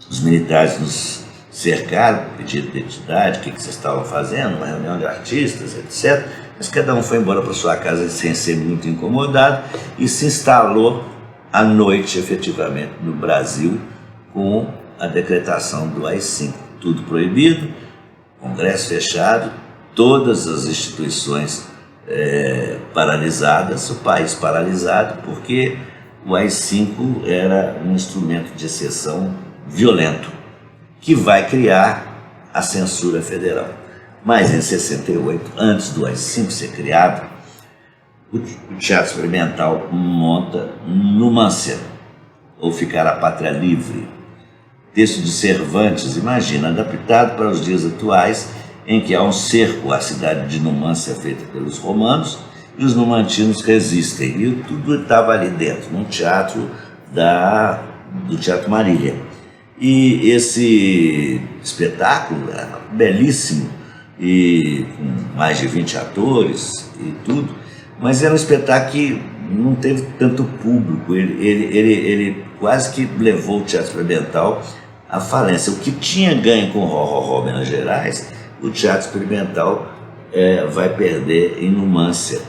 os militares nos cercaram, pediram identidade, o que vocês estavam fazendo, uma reunião de artistas, etc. Mas cada um foi embora para sua casa sem ser muito incomodado e se instalou à noite, efetivamente, no Brasil, com a decretação do AI-5. Tudo proibido, Congresso fechado, todas as instituições paralisadas, o país paralisado, porque o AI-5 era um instrumento de exceção violento, que vai criar a censura federal. Mas em 68, antes do AI-5 ser criado, o Teatro Experimental monta Numância, ou Ficar a Pátria Livre. Texto de Cervantes, imagina, adaptado para os dias atuais, em que há um cerco à cidade de Numância feita pelos romanos, e os numantinos resistem. E tudo estava ali dentro, num teatro do Teatro Marília. E esse espetáculo era belíssimo, e com mais de 20 atores e tudo, mas era um espetáculo que não teve tanto público. Ele quase que levou o Teatro Experimental à falência. O que tinha ganho com o Ró Minas Gerais, o Teatro Experimental vai perder em Numância.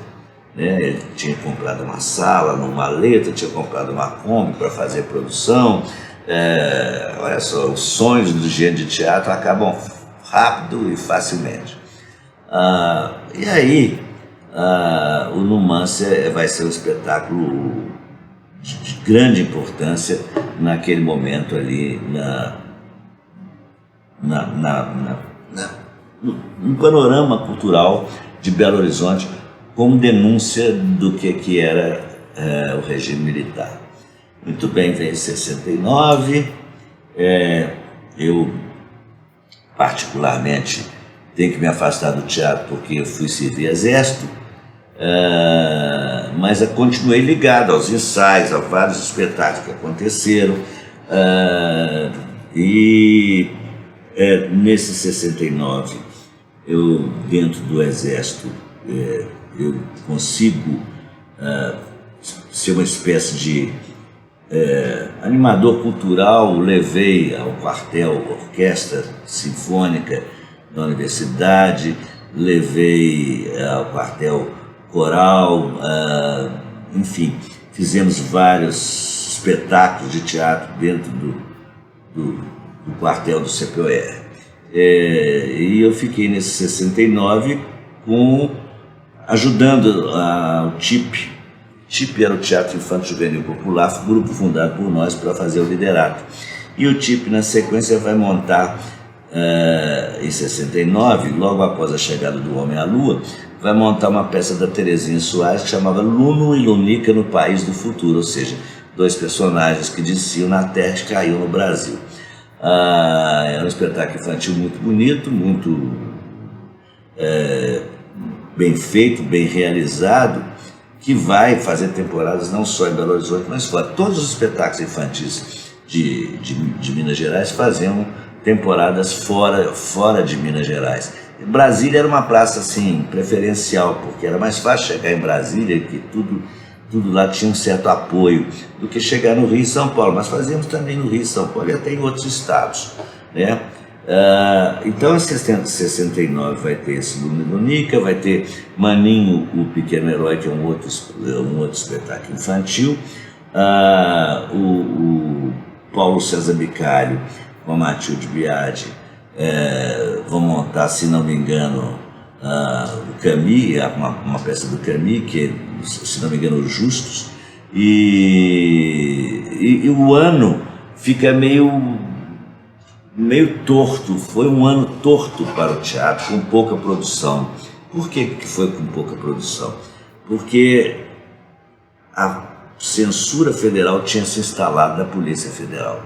Ele tinha comprado uma sala, numa letra, tinha comprado uma Kombi para fazer produção. Olha só, os sonhos do gênero de teatro acabam rápido e facilmente. E aí, o Numância vai ser um espetáculo de grande importância naquele momento ali, no panorama cultural de Belo Horizonte, como denúncia do que era o regime militar. Muito bem, vem em 69, eu particularmente tenho que me afastar do teatro porque eu fui servir exército, mas eu continuei ligado aos ensaios, a vários espetáculos que aconteceram, e nesse 69, eu dentro do exército, eu consigo ser uma espécie de animador cultural. Levei ao quartel orquestra sinfônica da universidade, levei ao quartel coral, enfim, fizemos vários espetáculos de teatro dentro do quartel do CPOR. E eu fiquei nesse 69 ajudando o TIP. TIP era o Teatro Infanto Juvenil Popular, grupo fundado por nós para fazer o liderato. E o TIP, na sequência, vai montar, em 69, logo após a chegada do Homem à Lua, vai montar uma peça da Terezinha Soares que chamava Luno e Lunica no País do Futuro, ou seja, dois personagens que desciam na Terra e caíam no Brasil. Era um espetáculo infantil muito bonito, muito bem feito, bem realizado, que vai fazer temporadas não só em Belo Horizonte, mas fora. Todos os espetáculos infantis de Minas Gerais faziam temporadas fora de Minas Gerais. Brasília era uma praça assim, preferencial, porque era mais fácil chegar em Brasília, que tudo lá tinha um certo apoio, do que chegar no Rio e São Paulo. Mas fazíamos também no Rio e São Paulo e até em outros estados, né? Então em 69 vai ter esse Lunica, vai ter Maninho, o Pequeno Herói, que é um outro espetáculo infantil, o Paulo César Bicalho com a Matilde Biagi vão montar, se não me engano, o Camille, uma peça do Camille, que é, se não me engano, Os Justos, e o ano fica meio torto. Foi um ano torto para o teatro, com pouca produção. Por que foi com pouca produção? Porque censura federal tinha se instalado na Polícia Federal.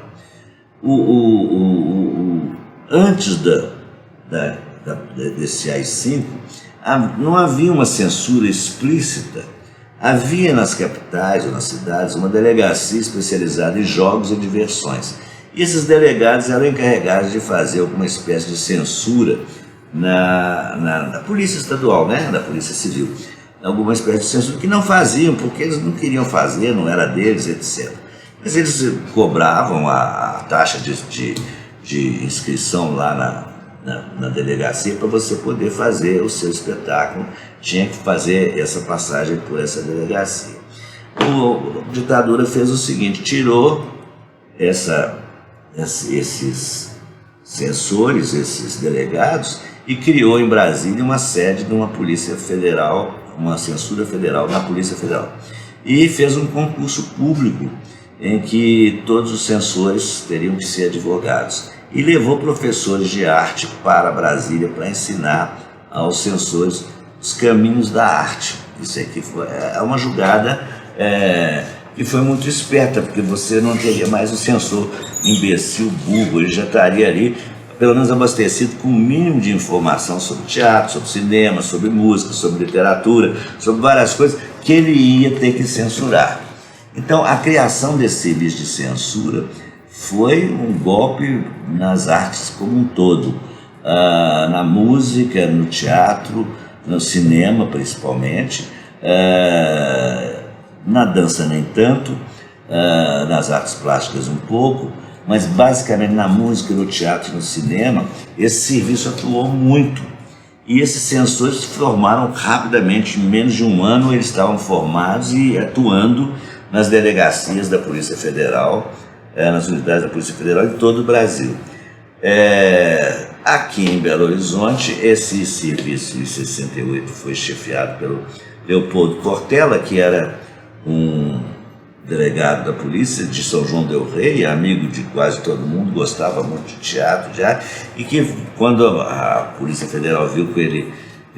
Antes desse AI-5, não havia uma censura explícita. Havia nas capitais ou nas cidades uma delegacia especializada em jogos e diversões. E esses delegados eram encarregados de fazer alguma espécie de censura na Polícia Estadual, né? Na Polícia Civil. Alguma espécie de censura que não faziam, porque eles não queriam fazer, não era deles, etc. Mas eles cobravam a taxa de inscrição lá na delegacia para você poder fazer o seu espetáculo. Tinha que fazer essa passagem por essa delegacia. A ditadura fez o seguinte, tirou esses censores, esses delegados, e criou em Brasília uma sede de uma Polícia Federal, uma censura federal na Polícia Federal. E fez um concurso público em que todos os censores teriam que ser advogados. E levou professores de arte para Brasília para ensinar aos censores os caminhos da arte. Isso aqui é uma jogada que foi muito esperta, porque você não teria mais o censor imbecil, burro, ele já estaria ali, pelo menos abastecido com o mínimo de informação sobre teatro, sobre cinema, sobre música, sobre literatura, sobre várias coisas que ele ia ter que censurar. Então, a criação desse serviço de censura foi um golpe nas artes como um todo, na música, no teatro, no cinema principalmente, na dança nem tanto, nas artes plásticas um pouco, mas basicamente na música, no teatro e no cinema, esse serviço atuou muito. E esses censores se formaram rapidamente, em menos de um ano eles estavam formados e atuando nas delegacias da Polícia Federal, nas unidades da Polícia Federal em todo o Brasil. Aqui em Belo Horizonte, esse serviço em 68 foi chefiado pelo Leopoldo Portela, que era um delegado da polícia de São João del Rei, amigo de quase todo mundo, gostava muito de teatro, de arte, e que quando a Polícia Federal viu que ele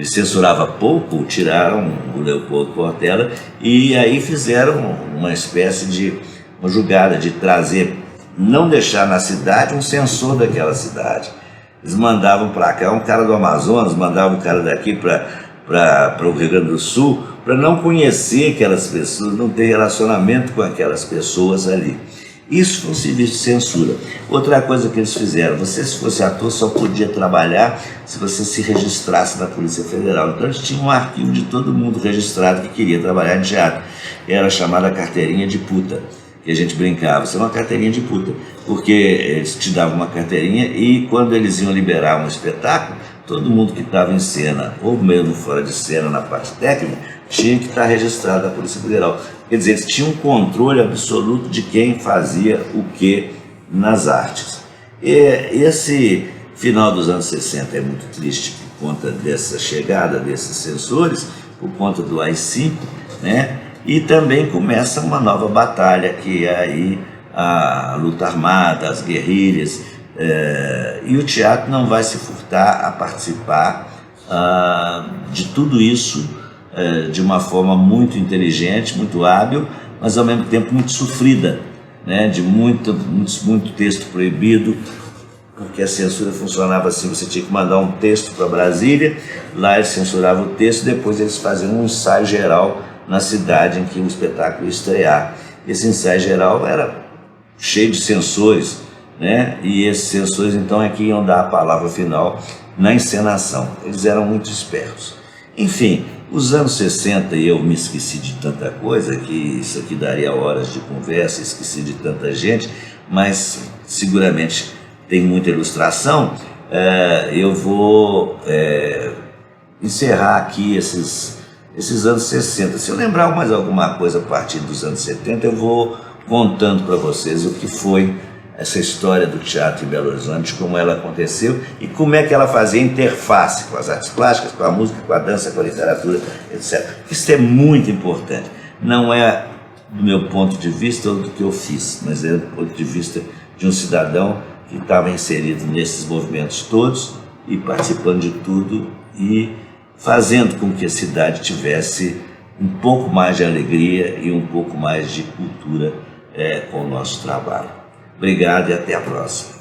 censurava pouco, tiraram o Leopoldo Portela e aí fizeram uma espécie de uma jogada de trazer, não deixar na cidade um censor daquela cidade. Eles mandavam para cá um cara do Amazonas, mandavam um cara daqui para o Rio Grande do Sul, para não conhecer aquelas pessoas, não ter relacionamento com aquelas pessoas ali. Isso foi um serviço de censura. Outra coisa que eles fizeram, você se fosse ator só podia trabalhar se você se registrasse na Polícia Federal. Então eles tinham um arquivo de todo mundo registrado que queria trabalhar em teatro. Era chamada carteirinha de puta, que a gente brincava, isso é uma carteirinha de puta, porque eles te davam uma carteirinha e quando eles iam liberar um espetáculo, todo mundo que estava em cena, ou mesmo fora de cena na parte técnica, tinha que estar registrado na Polícia Federal. Quer dizer, eles tinham um controle absoluto de quem fazia o que nas artes. E esse final dos anos 60 é muito triste por conta dessa chegada desses censores, por conta do AI-5, né? E também começa uma nova batalha, que é aí a luta armada, as guerrilhas, e o teatro não vai se furtar a participar de tudo isso de uma forma muito inteligente, muito hábil, mas ao mesmo tempo muito sofrida, né? De muito texto proibido, porque a censura funcionava assim, você tinha que mandar um texto para Brasília, lá eles censuravam o texto, depois eles faziam um ensaio geral na cidade em que o espetáculo ia estrear. Esse ensaio geral era cheio de censores, né? E esses censores então é que iam dar a palavra final na encenação. Eles eram muito espertos. Enfim, os anos 60, e eu me esqueci de tanta coisa, que isso aqui daria horas de conversa, esqueci de tanta gente, mas seguramente tem muita ilustração. Eu vou encerrar aqui esses anos 60. Se eu lembrar mais alguma coisa a partir dos anos 70, eu vou contando para vocês o que foi essa história do teatro em Belo Horizonte, como ela aconteceu e como é que ela fazia interface com as artes plásticas, com a música, com a dança, com a literatura, etc. Isso é muito importante. Não é do meu ponto de vista ou do que eu fiz, mas é do ponto de vista de um cidadão que estava inserido nesses movimentos todos e participando de tudo e fazendo com que a cidade tivesse um pouco mais de alegria e um pouco mais de cultura com o nosso trabalho. Obrigado e até a próxima.